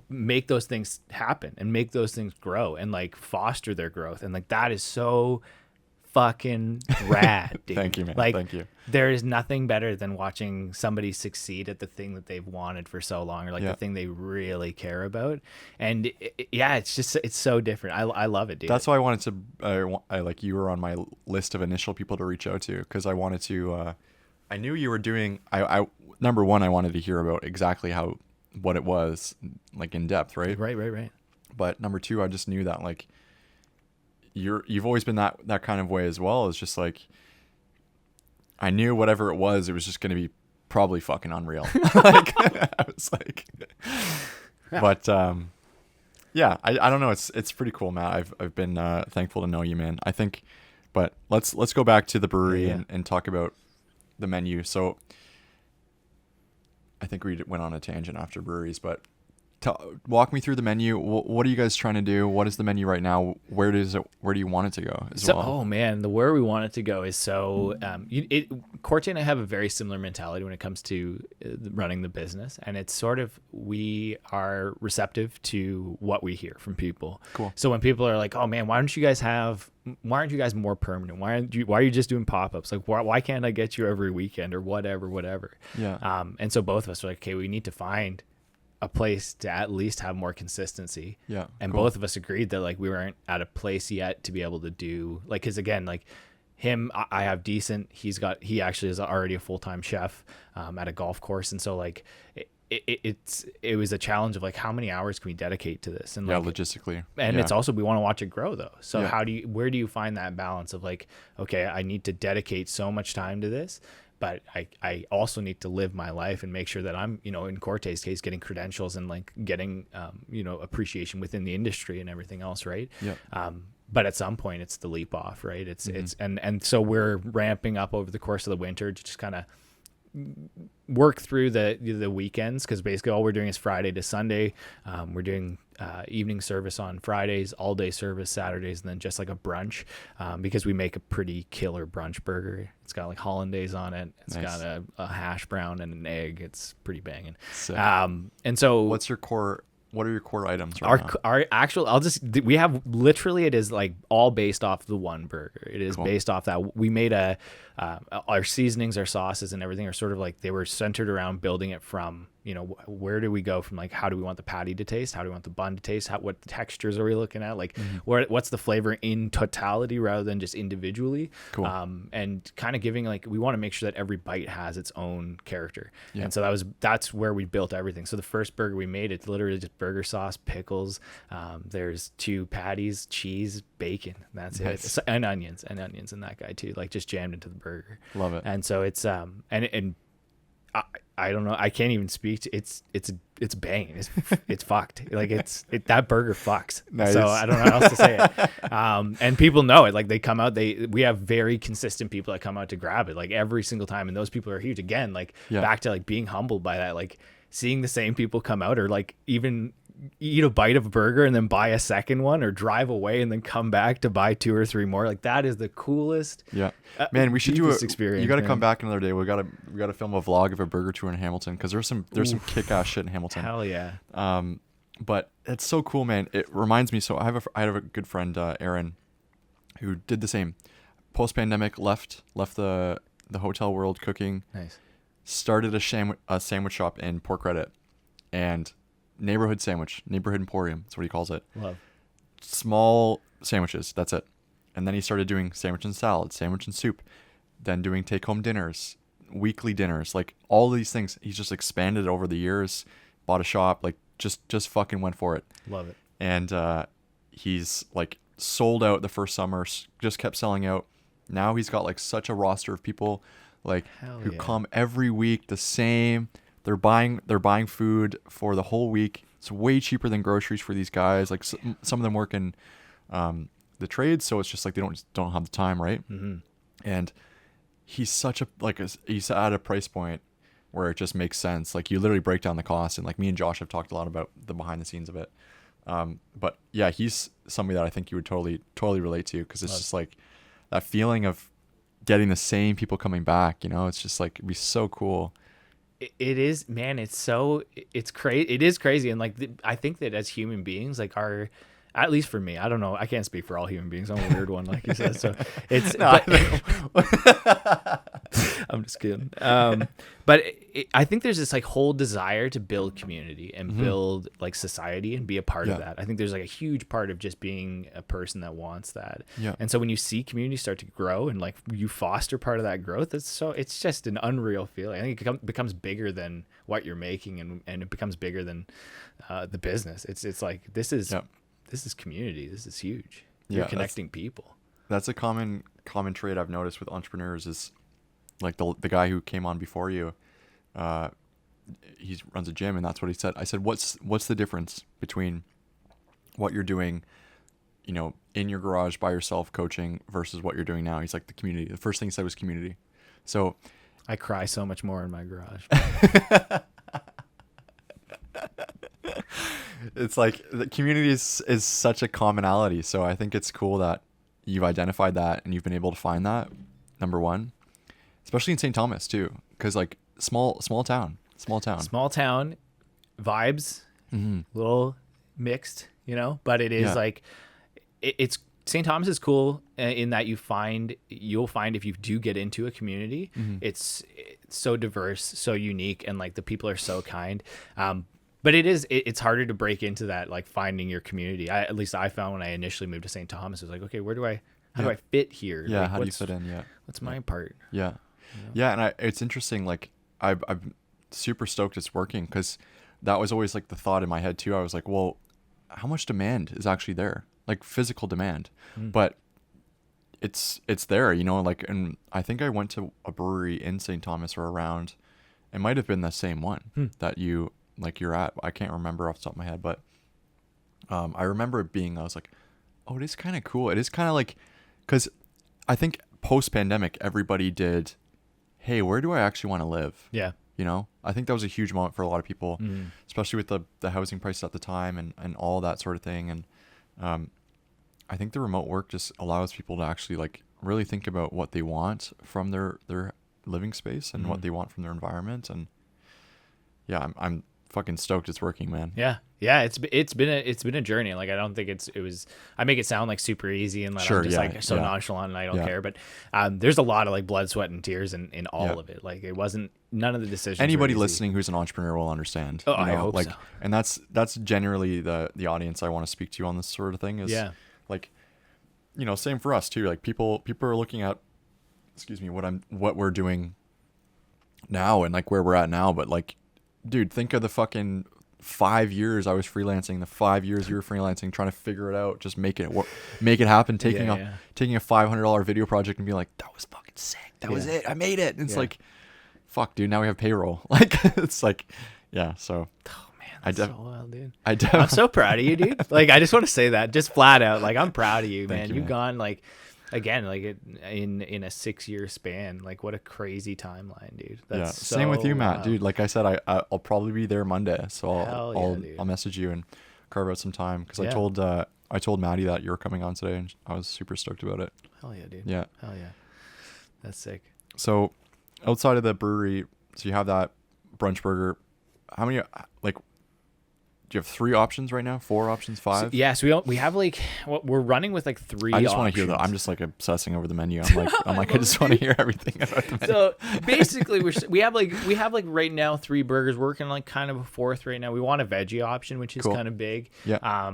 make those things happen and make those things grow and like foster their growth. And like that is so fucking rad, dude. Thank you, man. Like, thank you. There is nothing better than watching somebody succeed at the thing that they've wanted for so long, or like the thing they really care about. And it's so different. I love it, dude. That's why I wanted to, like you were on my list of initial people to reach out to, because I wanted to, I knew you were doing, I number one, I wanted to hear about exactly what it was, like in depth, right? Right. But number two, I just knew that like, you've always been that kind of way as well. It's just like, I knew whatever it was just going to be probably fucking unreal. Like, I was like, but I don't know. It's pretty cool, Matt. I've been thankful to know you, man. I think, but let's go back to the brewery and talk about the menu. So I think we went on a tangent after breweries, but walk me through the menu. What are you guys trying to do? What is the menu right now? Where do you want it to go as well? Oh man, where we want it to go is so Corte and I have a very similar mentality when it comes to running the business, and it's sort of, we are receptive to what we hear from people. Cool. So when people are like, oh man, why aren't you guys more permanent? Why are you just doing pop-ups? Like why can't I get you every weekend or whatever? Yeah. And so both of us are like, okay, we need to find a place to at least have more consistency. Yeah. And both of us agreed that like we weren't at a place yet to be able to do, like, cause again, like him, I have decent, he actually is already a full-time chef at a golf course. And so like it was a challenge of like, how many hours can we dedicate to this? And like, logistically. And it's also, we want to watch it grow though. So where do you find that balance of like, okay, I need to dedicate so much time to this, but I also need to live my life and make sure that I'm, you know, in Corte's case, getting credentials and like getting, you know, appreciation within the industry and everything else. Right. Yeah. But at some point it's the leap off, right? It's and so we're ramping up over the course of the winter to just kind of work through the weekends, because basically all we're doing is Friday to Sunday. We're doing evening service on Fridays, all day service Saturdays, and then just like a brunch, because we make a pretty killer brunch burger. It's got like hollandaise on it. It's Nice. got a hash brown and an egg. It's pretty banging. Sick. And so what are your core items right now? our actual, we have literally, it is like all based off the one burger. It is Cool. based off that. We made our seasonings, our sauces and everything are sort of like, they were centered around building it from, where do we go from, like, how do we want the patty to taste? How do we want the bun to taste? What textures are we looking at? Like, what's the flavor in totality rather than just individually? Cool. And kind of giving, like, we want to make sure that every bite has its own character. Yeah. And so that's where we built everything. So the first burger we made, it's literally just burger sauce, pickles. There's 2 patties, cheese, bacon. That's Nice. it. And onions in that guy too, like just jammed into the burger. Love it. And so it's and I don't know, I can't even speak to it's banging. It's fucked. Like that burger fucks. Nice. So I don't know how else to say it. And people know it. Like they come out, we have very consistent people that come out to grab it like every single time, and those people are huge. Again, like back to like being humbled by that, like seeing the same people come out, or like even eat a bite of a burger and then buy a second one, or drive away and then come back to buy 2 or 3 more. Like that is the coolest. Yeah, man, we should do deepest experience. You got to man. come back another day. We got to film a vlog of a burger tour in Hamilton, because there's some kick-ass shit in Hamilton. Hell yeah. But it's so cool, man. It reminds me. So I have a good friend, Aaron, who did the same. Post-pandemic, left the hotel world cooking. Nice. Started a sandwich shop in Port Credit, and neighborhood emporium. That's what he calls it. Love. Small sandwiches. That's it. And then he started doing sandwich and salad, sandwich and soup, then doing take-home dinners, weekly dinners, like all these things. He's just expanded over the years, bought a shop, like just fucking went for it. Love it. And he's like sold out the first summer, just kept selling out. Now he's got like such a roster of people like who come every week, the same. They're buying food for the whole week. It's way cheaper than groceries for these guys. Like some of them work in the trades, so it's just like they don't have the time, right? Mm-hmm. And he's he's at a price point where it just makes sense. Like you literally break down the cost, and like me and Josh have talked a lot about the behind the scenes of it. But yeah, he's somebody that I think you would totally relate to, because it's just like that feeling of getting the same people coming back. It's just like it'd be so cool. It is, man. It's crazy. It is crazy. And like, I think that as human beings, like at least for me, I don't know, I can't speak for all human beings. I'm a weird one, like you said. So it's, I'm just kidding. But I think there's this like whole desire to build community and build like society and be a part of that. I think there's like a huge part of just being a person that wants that. Yeah. And so when you see community start to grow and like you foster part of that growth, it's just an unreal feeling. I think it becomes bigger than what you're making, and it becomes bigger than the business. It's like, this is community. This is huge. You're connecting people. That's a common trait I've noticed with entrepreneurs is like the guy who came on before you. He runs a gym, and that's what he said. I said, what's the difference between what you're doing, in your garage by yourself coaching versus what you're doing now? He's like, the community. The first thing he said was community. So I cry so much more in my garage. It's like the community is such a commonality. So I think it's cool that you've identified that and you've been able to find that, number one, especially in St. Thomas too. Cause like small town vibes, little mixed, but it is like, it's St. Thomas is cool in that you'll find if you do get into a community, it's so diverse, so unique. And like the people are so kind. But it's harder to break into that, like finding your community. At least I found when I initially moved to St. Thomas, it was like, okay, how do I fit here? Yeah. Like, How do you fit in? Yeah. What's my part? Yeah. Yeah. And it's interesting. Like I'm super stoked it's working, because that was always like the thought in my head too. I was like, well, how much demand is actually there? Like physical demand, but it's there, like, and I think I went to a brewery in St. Thomas or around, it might've been the same one that you're at. I can't remember off the top of my head, but I remember it being, I was like, oh, it is kind of cool. It is kind of like, because I think post-pandemic, everybody did hey, where do I actually want to live? Yeah. You know, I think that was a huge moment for a lot of people, especially with the housing prices at the time and all that sort of thing. And I think the remote work just allows people to actually like really think about what they want from their living space and what they want from their environment. And yeah, I'm fucking stoked it's working, man. Yeah. It's been a journey. Like, I don't think it was, I make it sound like super easy and like I'm just like so nonchalant and I don't care, but there's a lot of like blood, sweat and tears in all of it. Like, it wasn't, none of the decisions. Anybody listening who's an entrepreneur will understand. Oh, I hope so. And that's generally the audience I want to speak to on this sort of thing is like, you know, same for us too. Like people are looking at, what we're doing now and like where we're at now. But like, dude, think of the fucking 5 years I was freelancing, the 5 years you were freelancing, trying to figure it out, just make it happen, taking a $500 video project and be like, that was fucking sick. That was it. I made it. And it's like, fuck, dude, now we have payroll. Like, it's like, yeah. So, oh man, that's so wild, dude. I'm so proud of you, dude. Like, I just want to say that just flat out. Like, I'm proud of you, man. You've gone like, again, like in a 6-year span. Like, what a crazy timeline, dude. That's so same with you, Matt. wild. Dude, like I said, I'll probably be there Monday, so I'll message you and carve out some time because I told Maddie that you were coming on today and I was super stoked about it. Hell yeah, dude. Yeah. Hell yeah. That's sick. So outside of the brewery, so you have that brunch burger. How many, like, do you have 3 options right now? 4 options? 5? So we have like, we're running with like 3 I just want to hear that. I'm just like obsessing over the menu. I'm like, I just want to hear everything about the menu. So basically we have like right now 3 burgers. We're working like kind of a 4th right now. We want a veggie option, which is kind of big. Yeah.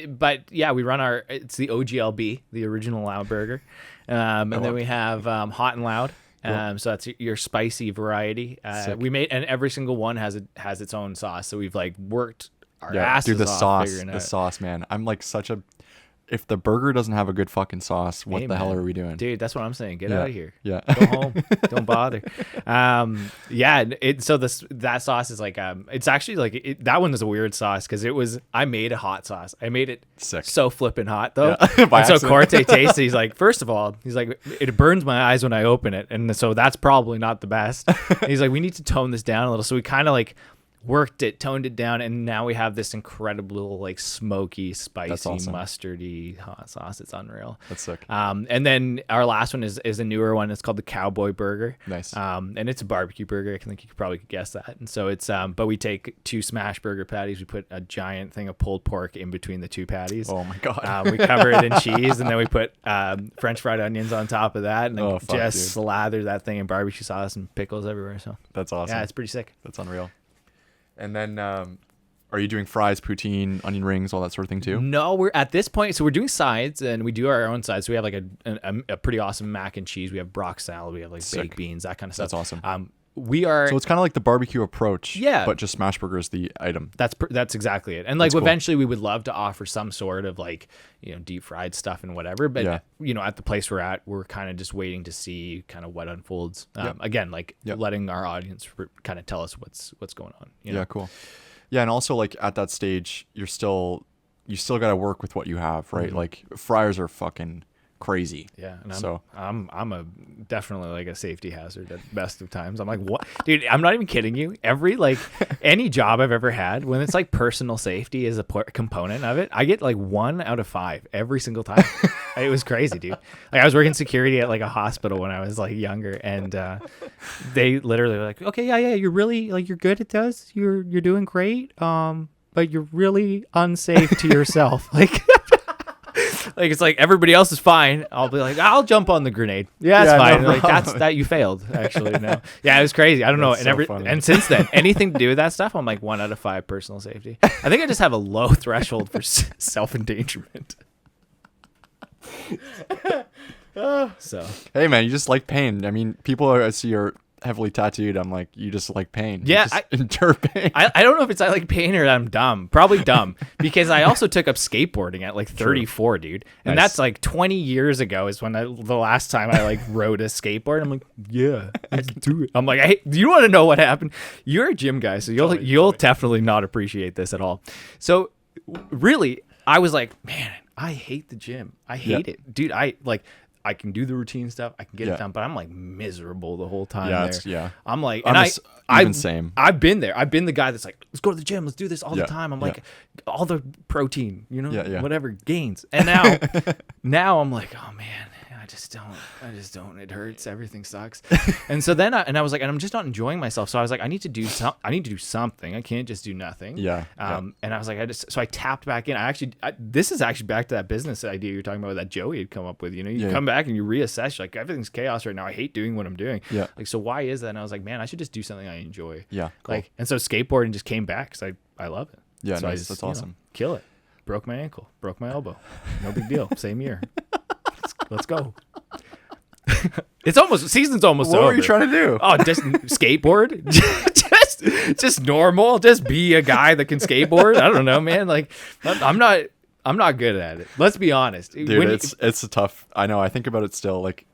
But yeah, we run it's the OGLB, the original loud burger. And then we have hot and loud. So that's your spicy variety. We made, and every single one has its own sauce. So we've like worked our asses off figuring it out. The sauce, man. I'm like if the burger doesn't have a good fucking sauce, what the hell are we doing? Dude, that's what I'm saying. Get out of here. Yeah. Go home. Don't bother. So that sauce is like, it's actually like, that one is a weird sauce because I made a hot sauce. I made it so flipping hot though. Yeah. And so Corte tasted, he's like, first of all, he's like, it burns my eyes when I open it. And so that's probably not the best. He's like, we need to tone this down a little. So we kind of like worked it, toned it down, and now we have this incredible like smoky, spicy, mustardy hot sauce. It's unreal. That's sick. And then our last one is a newer one. It's called the Cowboy Burger. Nice. And it's a barbecue burger. I think you could probably guess that. And so it's but we take 2 smash burger patties. We put a giant thing of pulled pork in between the 2 patties. Oh my god. We cover it in cheese, and then we put French fried onions on top of that, and then slather that thing in barbecue sauce and pickles everywhere. So that's awesome. Yeah, it's pretty sick. That's unreal. And then, are you doing fries, poutine, onion rings, all that sort of thing too? No, we're at this point. So we're doing sides, and we do our own sides. So we have like a pretty awesome mac and cheese. We have Brock salad. We have like baked beans, that kind of stuff. That's awesome. So it's kind of like the barbecue approach. Yeah. But just smash burger is the item. That's exactly it. And like eventually we would love to offer some sort of like, you know, deep fried stuff and whatever. But you know, at the place we're at, we're kind of just waiting to see kind of what unfolds. Again, like letting our audience kind of tell us what's going on. You know? Yeah, cool. Yeah, and also like at that stage, you still got to work with what you have, right? Mm-hmm. Like fryers are fucking crazy. Yeah, and I'm a definitely like a safety hazard at the best of times. I'm like, what, dude? I'm not even kidding you. Every like any job I've ever had, when it's like personal safety is a component of it, I get like 1 out of 5 every single time. It was crazy, dude. Like I was working security at like a hospital when I was like younger, and they literally were like, okay, yeah, you're really like you're good at this. You're doing great. But you're really unsafe to yourself. Like. Like it's like everybody else is fine. I'll be like, I'll jump on the grenade. Yeah, it's fine. No, like that you failed actually. No, yeah, it was crazy. I don't know. And since then, anything to do with that stuff, I'm like 1 out of 5 personal safety. I think I just have a low threshold for self endangerment. So hey man, you just like pain. I mean, I see you're heavily tattooed. I'm like, you just like pain. Yeah, I endure pain. I don't know if it's I like pain or I'm dumb. Probably dumb because I also took up skateboarding at like 34, dude. And that's like 20 years ago is when the last time I like rode a skateboard. I'm like, yeah, let's do it. I'm like, hey, do you want to know what happened? You're a gym guy, so you'll definitely not appreciate this at all. So really, I was like, man, I hate the gym. I hate it, dude. I can do the routine stuff. I can get Yeah. it done, but I'm like miserable the whole time. Yeah, there. I'm like, I'm and the even same. I've been there. I've been the guy that's like, let's go to the gym. Let's do this all Yeah. the time. I'm Yeah. like, all the protein, Yeah. whatever gains. And now I'm like, oh man, I just don't. It hurts. Everything sucks. And so then I was like, and I'm just not enjoying myself. So I was like, I need to do something. I can't just do nothing. Yeah. And I was like, so I tapped back in. This is actually back to that business idea you're talking about that Joey had come up with. You come back and you reassess. You're like, everything's chaos right now. I hate doing what I'm doing. Yeah. Like, so why is that? And I was like, man, I should just do something I enjoy. Yeah. Cool. Like, and so skateboarding just came back because I love it. Yeah. So Nice. That's awesome. Kill it. Broke my ankle. Broke my elbow. No big deal. Same year. Let's go. Season's almost over. What were you trying to do? Oh, just skateboard? just normal. Just be a guy that can skateboard. I don't know, man. Like, I'm not good at it. Let's be honest. Dude, it's a tough. I know. I think about it still. Like,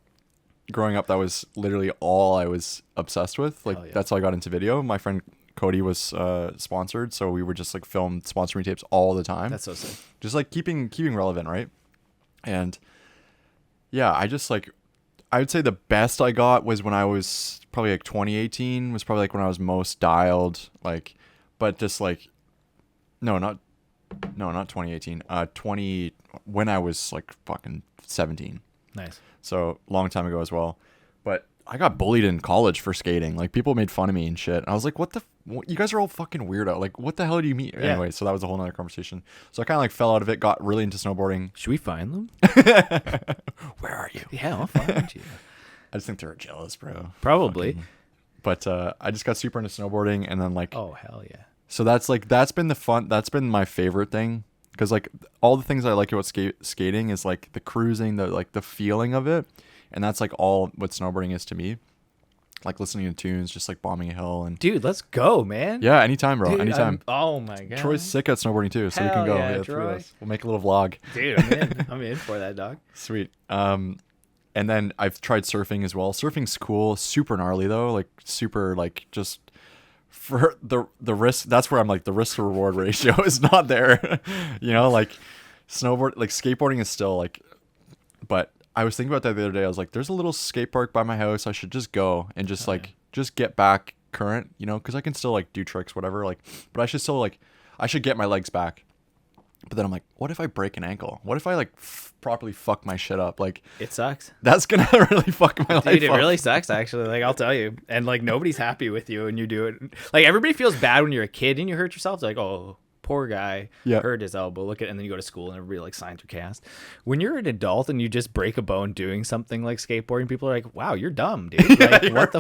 growing up, that was literally all I was obsessed with. Like, that's how I got into video. My friend Cody was sponsored, so we would just like film sponsor me tapes all the time. That's so sick. Just like keeping relevant, right? And yeah, I would say the best I got was when I was probably like 2018 was probably like when I was most dialed, like, but just like, not 2018, when I was like fucking 17. Nice. So long time ago as well. But I got bullied in college for skating. Like, people made fun of me and shit. And I was like, what, you guys are all fucking weirdo. Like, what the hell do you mean? Yeah. Anyway, so that was a whole nother conversation. So I kind of like fell out of it, got really into snowboarding. Should we find them? Where are you? Yeah, I'll find you. I just think they're jealous, bro. Probably. But I just got super into snowboarding, and then like, Oh, hell yeah. so that's been my favorite thing, because like all the things I like about skating is like the cruising, the feeling of it, and that's like all what snowboarding is to me. Like listening to tunes, just like bombing a hill, and Dude, let's go, man. yeah, anytime, bro, Dude, anytime. Oh my god. Troy's sick at snowboarding too, so we Hell can go. yeah, Yeah, Troy. we'll make a little vlog. Dude, I'm in. I'm in for that, dog. Sweet. And then I've tried surfing as well. Surfing's cool, super gnarly though, like super like just for the risk. That's where I'm like, the risk to reward ratio is not there. Like skateboarding is still like, but I was thinking about that the other day. I was like, there's a little skate park by my house. I should just go and just just get back current, because I can still like do tricks, whatever. Like, but I should still like, I should get my legs back. But then I'm like, what if I break an ankle? What if I like properly fuck my shit up? Like, It sucks. that's gonna really fuck my life Dude, it up. really sucks, actually. Like, I'll tell you. And, like, nobody's happy with you when you do it. Like, everybody feels bad when you're a kid and you hurt yourself. It's like, oh, poor guy hurt his elbow. Look at, and then you go to school and everybody, like, signs your cast. When you're an adult and you just break a bone doing something like skateboarding, people are like, wow, you're dumb, dude. Like, what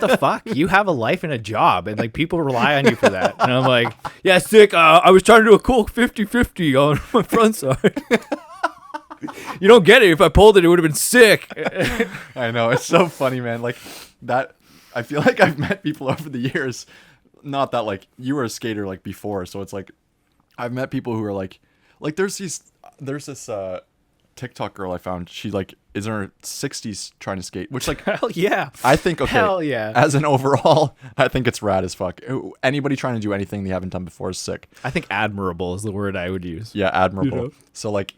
the fuck? You have a life and a job, and, like, people rely on you for that. And I'm like, yeah, sick. I was trying to do a cool 50-50 on my front side. You don't get it. If I pulled it, it would have been sick. I know, it's so funny, man. Like that, I feel like I've met people over the years. Not that like you were a skater like before, so it's like I've met people who are like there's this TikTok girl I found. She like is in her 60s trying to skate, which like Hell yeah. I think okay. Hell yeah. As an overall, I think it's rad as fuck. Anybody trying to do anything they haven't done before is sick. I think admirable is the word I would use. Yeah, admirable. So like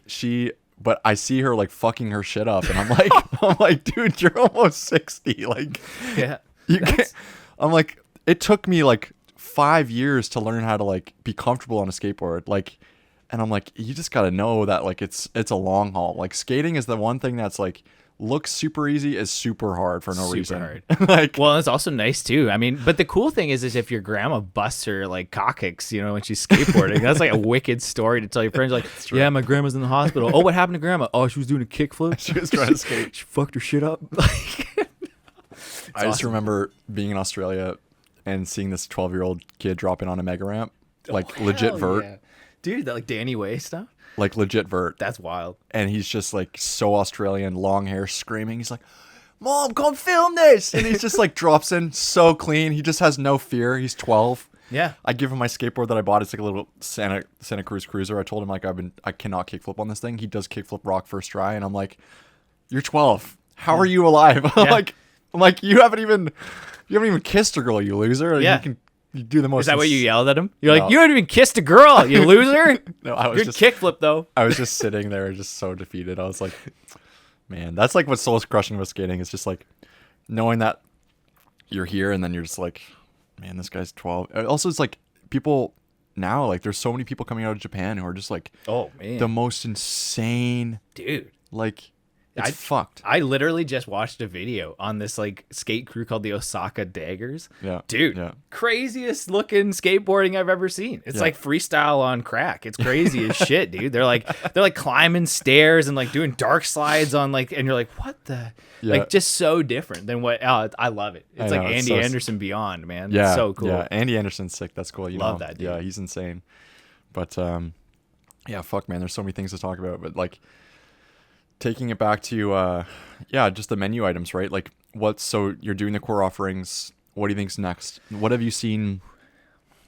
but I see her like fucking her shit up, and I'm like, dude, you're almost 60. Like, Yeah. you can't. I'm like, it took me like 5 years to learn how to like be comfortable on a skateboard. Like, and I'm like, you just gotta know that like it's a long haul. Like, skating is the one thing that's like looks super easy, is super hard for no reason. Hard. Like, Well, it's also nice too. I mean, but the cool thing is if your grandma busts her like coccyx, when she's skateboarding, that's like a wicked story to tell your friends. Like, yeah, my grandma's in the hospital. Oh, what happened to grandma? Oh, she was doing a kickflip. she was trying to skate. She fucked her shit up. I just remember being in Australia and seeing this 12-year-old kid drop in on a mega ramp, like legit Hell vert. yeah. Dude, that like Danny Way stuff. Like legit vert. That's wild. And he's just like so Australian, long hair, screaming. He's like, Mom, come film this. And he's just like drops in so clean. He just has no fear. He's 12. Yeah. I give him my skateboard that I bought. It's like a little Santa Cruz Cruiser. I told him like I cannot kickflip on this thing. He does kickflip rock first try, and I'm like, you're 12. How are you alive? I'm like, you haven't even kissed a girl, you loser. Yeah. You do the most. Is that what you yelled at him? You're No. like, you haven't even kissed a girl, you loser. No, I was Good kickflip though. I was just sitting there, just so defeated. I was like, Man, that's like what's soul crushing about skating is just like knowing that you're here and then you're just like, man, this guy's 12. Also, it's like people now, like there's so many people coming out of Japan who are just like, oh man, the most insane, dude. Like, it's fucked. I literally just watched a video on this like skate crew called the Osaka Daggers. Yeah, dude, craziest looking skateboarding I've ever seen. It's like freestyle on crack. It's crazy as shit, dude. They're like climbing stairs and like doing dark slides on like, and you're like, what the, like just so different than what. Oh, I love it. It's like Andy Anderson beyond, man. Yeah, it's so cool. Yeah, Andy Anderson's sick. That's cool. You love that, dude. Yeah, he's insane. But yeah, fuck, man. There's so many things to talk about, but like. Taking it back to just the menu items, right? Like so you're doing the core offerings. What do you think's next? What have you seen?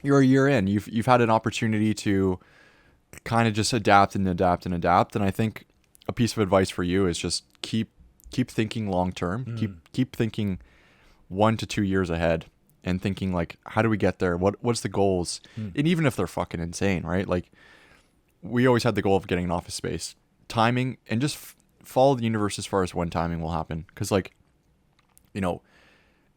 You're a year in. You've had an opportunity to kind of just adapt. And I think a piece of advice for you is just keep thinking long term. Keep thinking 1 to 2 years ahead and thinking like, how do we get there? What's the goals? And even if they're fucking insane, right? Like we always had the goal of getting an office space, timing, and just follow the universe as far as when timing will happen. Because like, you know,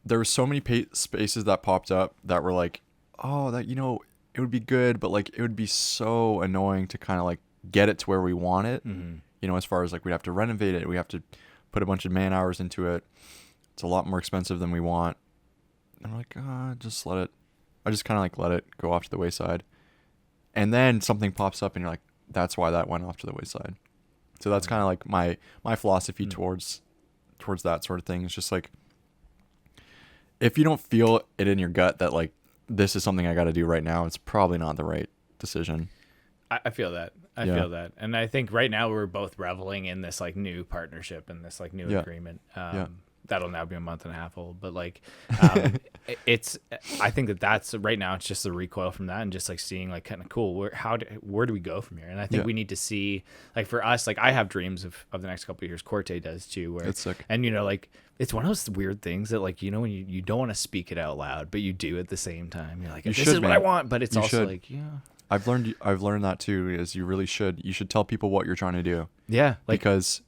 there were so many spaces that popped up that were like, oh, that, you know, it would be good, but like it would be so annoying to kind of like get it to where we want it. You know, as far as like we'd have to renovate it, we have to put a bunch of man hours into it. It's a lot more expensive than we want. And I'm like, just let it. I just kind of like let it go off to the wayside. And then something pops up and you're like, that's why that went off to the wayside. So that's kind of like my philosophy towards that sort of thing. It's just like, if you don't feel it in your gut that like this is something I got to do right now, it's probably not the right decision. I feel that. I feel that. And I think right now we're both reveling in this like new partnership and this like new agreement. That'll now be a month and a half old, but like, I think that's right now. It's just the recoil from that and just like seeing like kind of cool. Where do we go from here? And I think we need to see like for us, like I have dreams of the next couple of years. Corte does too. Where it's sick. And you know, like it's one of those weird things that like, you know, when you don't want to speak it out loud, but you do at the same time. You're like, this is what I want, but it's also like, I've learned that too, is you really should. You should tell people what you're trying to do. Yeah. Like, because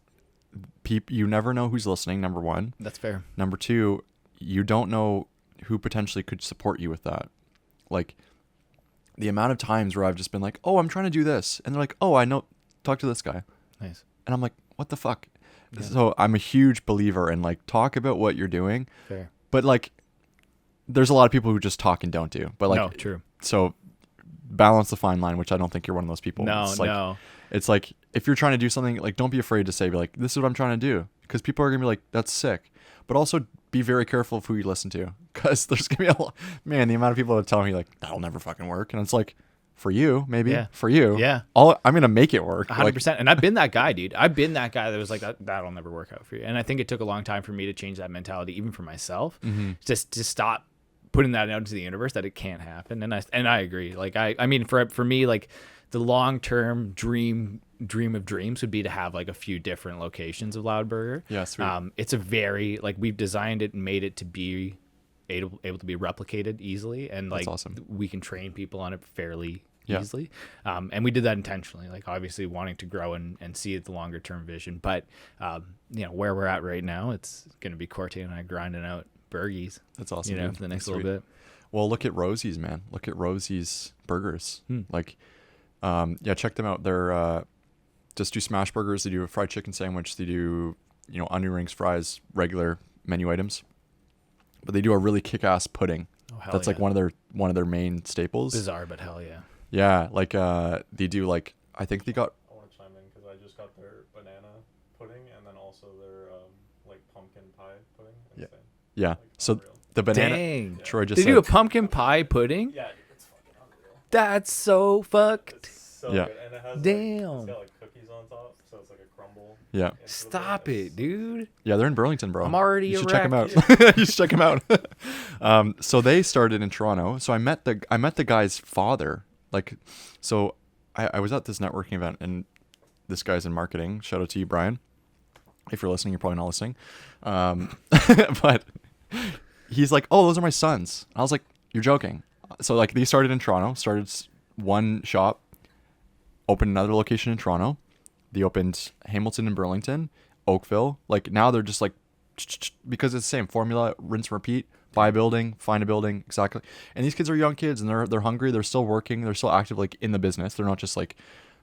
you never know who's listening, number one. That's fair. Number two, you don't know who potentially could support you with that. Like the amount of times where I've just been like, oh, I'm trying to do this. And they're like, oh, I know, talk to this guy. Nice. And I'm like, what the fuck? Yeah. So I'm a huge believer in like, talk about what you're doing. Fair. But like, there's a lot of people who just talk and don't do. But like, no, true. So balance the fine line, which I don't think you're one of those people. No. It's like, if you're trying to do something, like, don't be afraid to say, be like, this is what I'm trying to do. Because people are going to be like, that's sick. But also be very careful of who you listen to. Because there's going to be man, the amount of people that tell me like, that'll never fucking work. And it's like, for you, maybe. Yeah. For you. Yeah. I'm going to make it work. 100%. Like, and I've been that guy, dude. I've been that guy that was like, that'll never work out for you. And I think it took a long time for me to change that mentality, even for myself. Just to stop putting that out into the universe that it can't happen. And I agree. Like, I mean, for me, like, the long-term dream of dreams would be to have like a few different locations of Loud Burger. Yeah, sweet. It's a very like we've designed it and made it to be able to be replicated easily, and like awesome. We can train people on it fairly easily. And we did that intentionally, like obviously wanting to grow and see the longer term vision. But you know where we're at right now, it's going to be Corte and I grinding out burgies. That's awesome. You know, for the next little bit. Well, look at Rosie's, man. Look at Rosie's burgers. Like. Check them out. They're just do smash burgers. They do a fried chicken sandwich. They do, you know, onion rings, fries, regular menu items. But they do a really kick-ass pudding. Oh, hell That's like one of their main staples. Bizarre, but hell yeah. Yeah, like they do like I think they got. I want to chime in because I just got their banana pudding and then also their like pumpkin pie pudding. Insane. Yeah. Like, so unreal. The banana. Dang. Troy just they said, do a pumpkin pie pudding. Yeah. That's so fucked. It's so Yeah. good. And it has Damn. It's got like cookies on top, so it's like a crumble. Yeah. Stop it, dude. Yeah, they're in Burlington, bro. I'm already You should erect. check them out. You should check them out. So they started in Toronto. So I met the guy's father. Like, so I was at this networking event, and this guy's in marketing. Shout out to you, Brian. If you're listening, you're probably not listening. But he's like, "Oh, those are my sons." I was like, "You're joking." So like they started in Toronto, started one shop, opened another location in Toronto. They opened Hamilton and Burlington. Oakville. Like now they're just like, because it's the same formula, rinse and repeat, buy a building, find a building, exactly. And these kids are young kids, and they're hungry, they're still working, they're still active, like in the business. They're not just like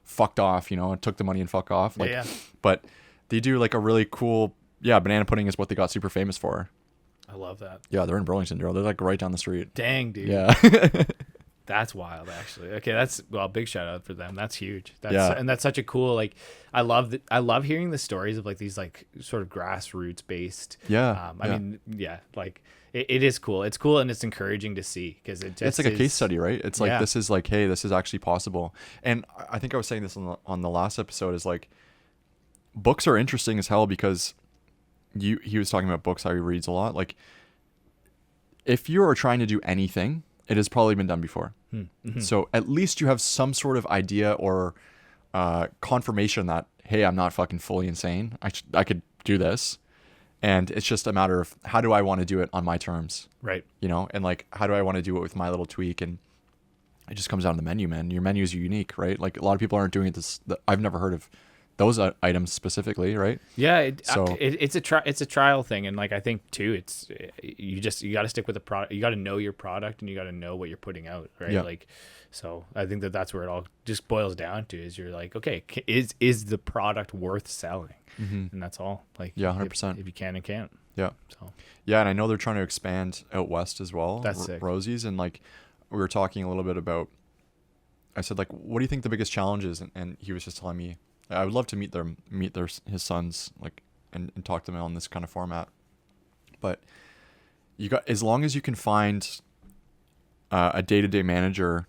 fucked off, you know, and took the money and fuck off. Like, Yeah. But they do like a really cool, banana pudding is what they got super famous for. I love that. Yeah, they're in Burlington, Daryl. They're like right down the street. Dang, dude. Yeah. That's wild, actually. Okay, big shout out for them. That's huge. Yeah. And that's such a cool, like, I love hearing the stories of like these like sort of grassroots based. Yeah. I mean, like it is cool. It's cool and it's encouraging to see because it's like a case study, right? It's like, this is like, hey, this is actually possible. And I think I was saying this on the last episode is like, books are interesting as hell because he was talking about books, how he reads a lot. Like, if you are trying to do anything, it has probably been done before. Mm-hmm. So at least you have some sort of idea or confirmation that, hey, I'm not fucking fully insane. I could do this. And it's just a matter of how do I want to do it on my terms? Right. You know, and like, how do I want to do it with my little tweak? And it just comes down to the menu, man. Your menus are unique, right? Like a lot of people aren't doing it. I've never heard of those items specifically, right? Yeah, it's a trial thing, and like I think too, it's you got to stick with the product. You got to know your product, and you got to know what you're putting out, right? Yeah. Like, so I think that's where it all just boils down to is you're like, okay, is the product worth selling? Mm-hmm. And that's all. Like, 100%. If you can and can't. Yeah. So yeah, and I know they're trying to expand out west as well. That's sick. Rosie's, and like we were talking a little bit about. I said like, what do you think the biggest challenge is? And he was just telling me. I would love to meet his sons, like, and talk to them on this kind of format. But as long as you can find a day-to-day manager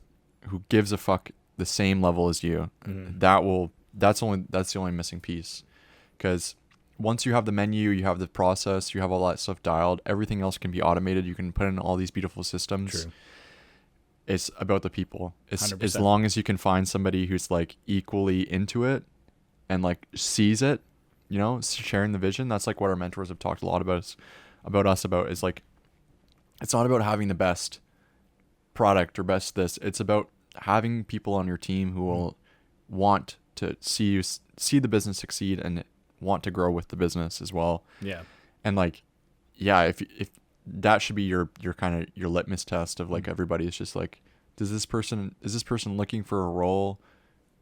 who gives a fuck the same level as you, mm-hmm. that's the only missing piece. Because once you have the menu, you have the process, you have all that stuff dialed, everything else can be automated. You can put in all these beautiful systems. True. It's about the people. As 100%. long as you can find somebody who's like equally into it and like sees it, you know, sharing the vision. That's like what our mentors have talked a lot about is like, it's not about having the best product or best this. It's about having people on your team who will want to see the business succeed and want to grow with the business as well. Yeah. And like, yeah, if that should be your kind of your litmus test of like, everybody is just like, is this person looking for a role?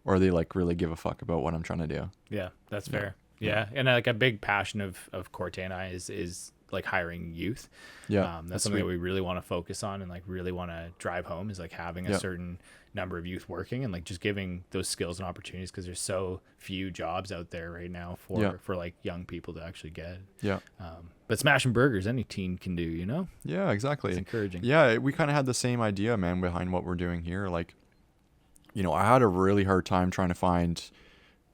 Or they like really give a fuck about what I'm trying to do. Yeah, that's fair. Yeah. And like a big passion of Corte and I is like hiring youth. Yeah. That's something that we really want to focus on and like really want to drive home is like having a certain number of youth working and like just giving those skills and opportunities because there's so few jobs out there right now for like young people to actually get. Yeah. But smashing burgers, any teen can do, you know? Yeah, exactly. It's encouraging. Yeah, we kind of had the same idea, man, behind what we're doing here. Like, you know, I had a really hard time trying to find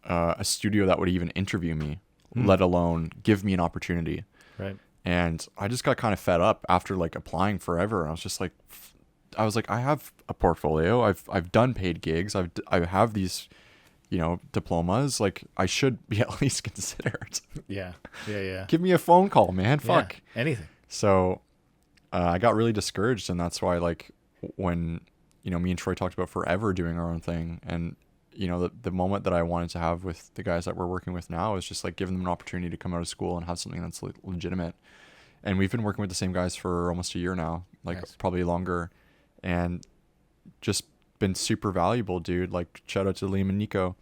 a studio that would even interview me, let alone give me an opportunity. Right. And I just got kind of fed up after like applying forever. I was just like, I have a portfolio. I've done paid gigs. I have these, you know, diplomas. Like I should be at least considered. Yeah. Give me a phone call, man. Fuck. Yeah, anything. So I got really discouraged, and that's why like when, you know, me and Troy talked about forever doing our own thing. And, you know, the moment that I wanted to have with the guys that we're working with now is just like giving them an opportunity to come out of school and have something that's legitimate. And we've been working with the same guys for almost a year now, like probably longer, and just been super valuable, dude. Like shout out to Liam and Nico.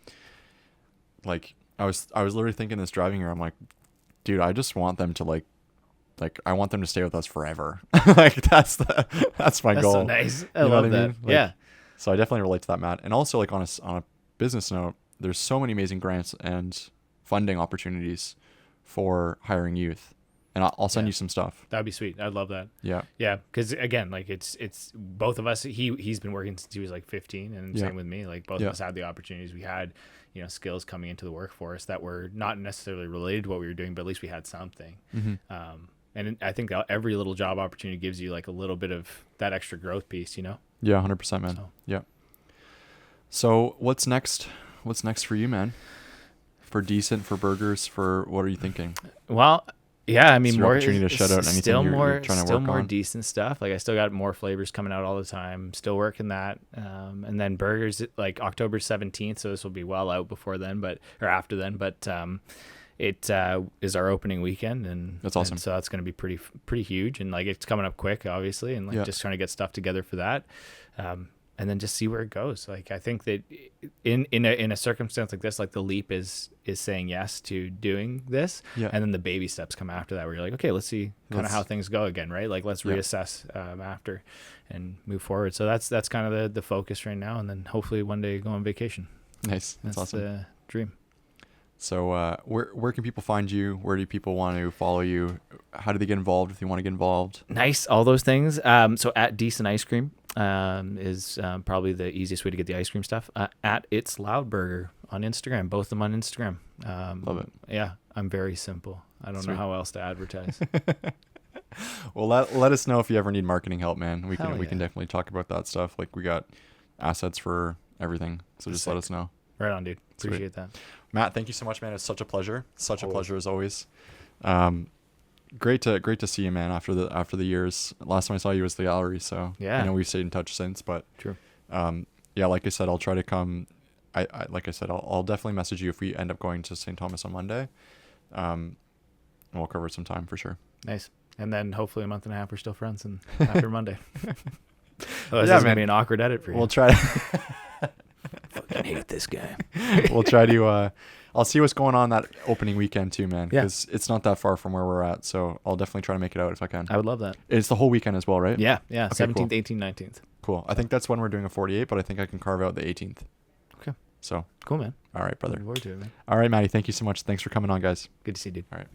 Like I was literally thinking this driving here. I'm like, dude, I just want them to like I want them to stay with us forever. Like that's my goal. That's so nice. I You know love what that. mean? Like, Yeah. So I definitely relate to that, Matt. And also like on a business note, there's so many amazing grants and funding opportunities for hiring youth. And I'll send you some stuff. That'd be sweet. I'd love that. Yeah. Yeah. Cause again, like it's both of us, he's been working since he was like 15 and same with me. Like both of us had the opportunities. We had, you know, skills coming into the workforce that were not necessarily related to what we were doing, but at least we had something. Mm-hmm. And I think that every little job opportunity gives you like a little bit of that extra growth piece, you know? Yeah. 100%, man. Yeah. So what's next? What's next for you, man? For decent, for burgers, for what are you thinking? Well, yeah, I mean, more more opportunity to shut out anything still you're more, trying to still work more on. decent stuff. Like I still got more flavors coming out all the time. Still working that, and then burgers like October 17th. So this will be well out before then, or after then. But it is our opening weekend, and That's awesome. And so that's going to be pretty huge, and like it's coming up quick, obviously, and like just trying to get stuff together for that, and then just see where it goes. Like I think that in a circumstance like this, like the leap is saying yes to doing this, and then the baby steps come after that, where you're like, okay, let's see kind of how things go again, right? Like let's reassess after and move forward. So that's kind of the focus right now, and then hopefully one day go on vacation. Nice. That's awesome. The dream. So where can people find you? Where do people want to follow you? How do they get involved if they want to get involved? Nice. All those things. So at Decent Ice Cream is probably the easiest way to get the ice cream stuff. At It's Loud Burger on Instagram. Both of them on Instagram. Love it. Yeah. I'm very simple. I don't know how else to advertise. Well, let us know if you ever need marketing help, man. We Hell can definitely talk about that stuff. Like we got assets for everything. So just let us know. Right on, dude. Appreciate that. Matt, thank you so much, man. It's such a pleasure. Such a pleasure as always. Great to see you, man. After the years, last time I saw you was the gallery. So I know we've stayed in touch since. But true. Like I said, I'll try to come. Like I said, I'll definitely message you if we end up going to St. Thomas on Monday. And we'll cover some time for sure. Nice. And then hopefully a month and a half we're still friends, and after Monday. Otherwise, it's gonna be an awkward edit for you. We'll try. Fucking hate this guy. We'll try to. I'll see what's going on that opening weekend too, man. Yeah. Because it's not that far from where we're at, so I'll definitely try to make it out if I can. I would love that. It's the whole weekend as well, right? Yeah. Okay, 17th, cool. 18th, 19th. Cool. I think that's when we're doing a 48, but I think I can carve out the 18th. Okay. So cool, man. All right, brother. Looking forward to it, man. All right, Maddie. Thank you so much. Thanks for coming on, guys. Good to see you, dude. All right.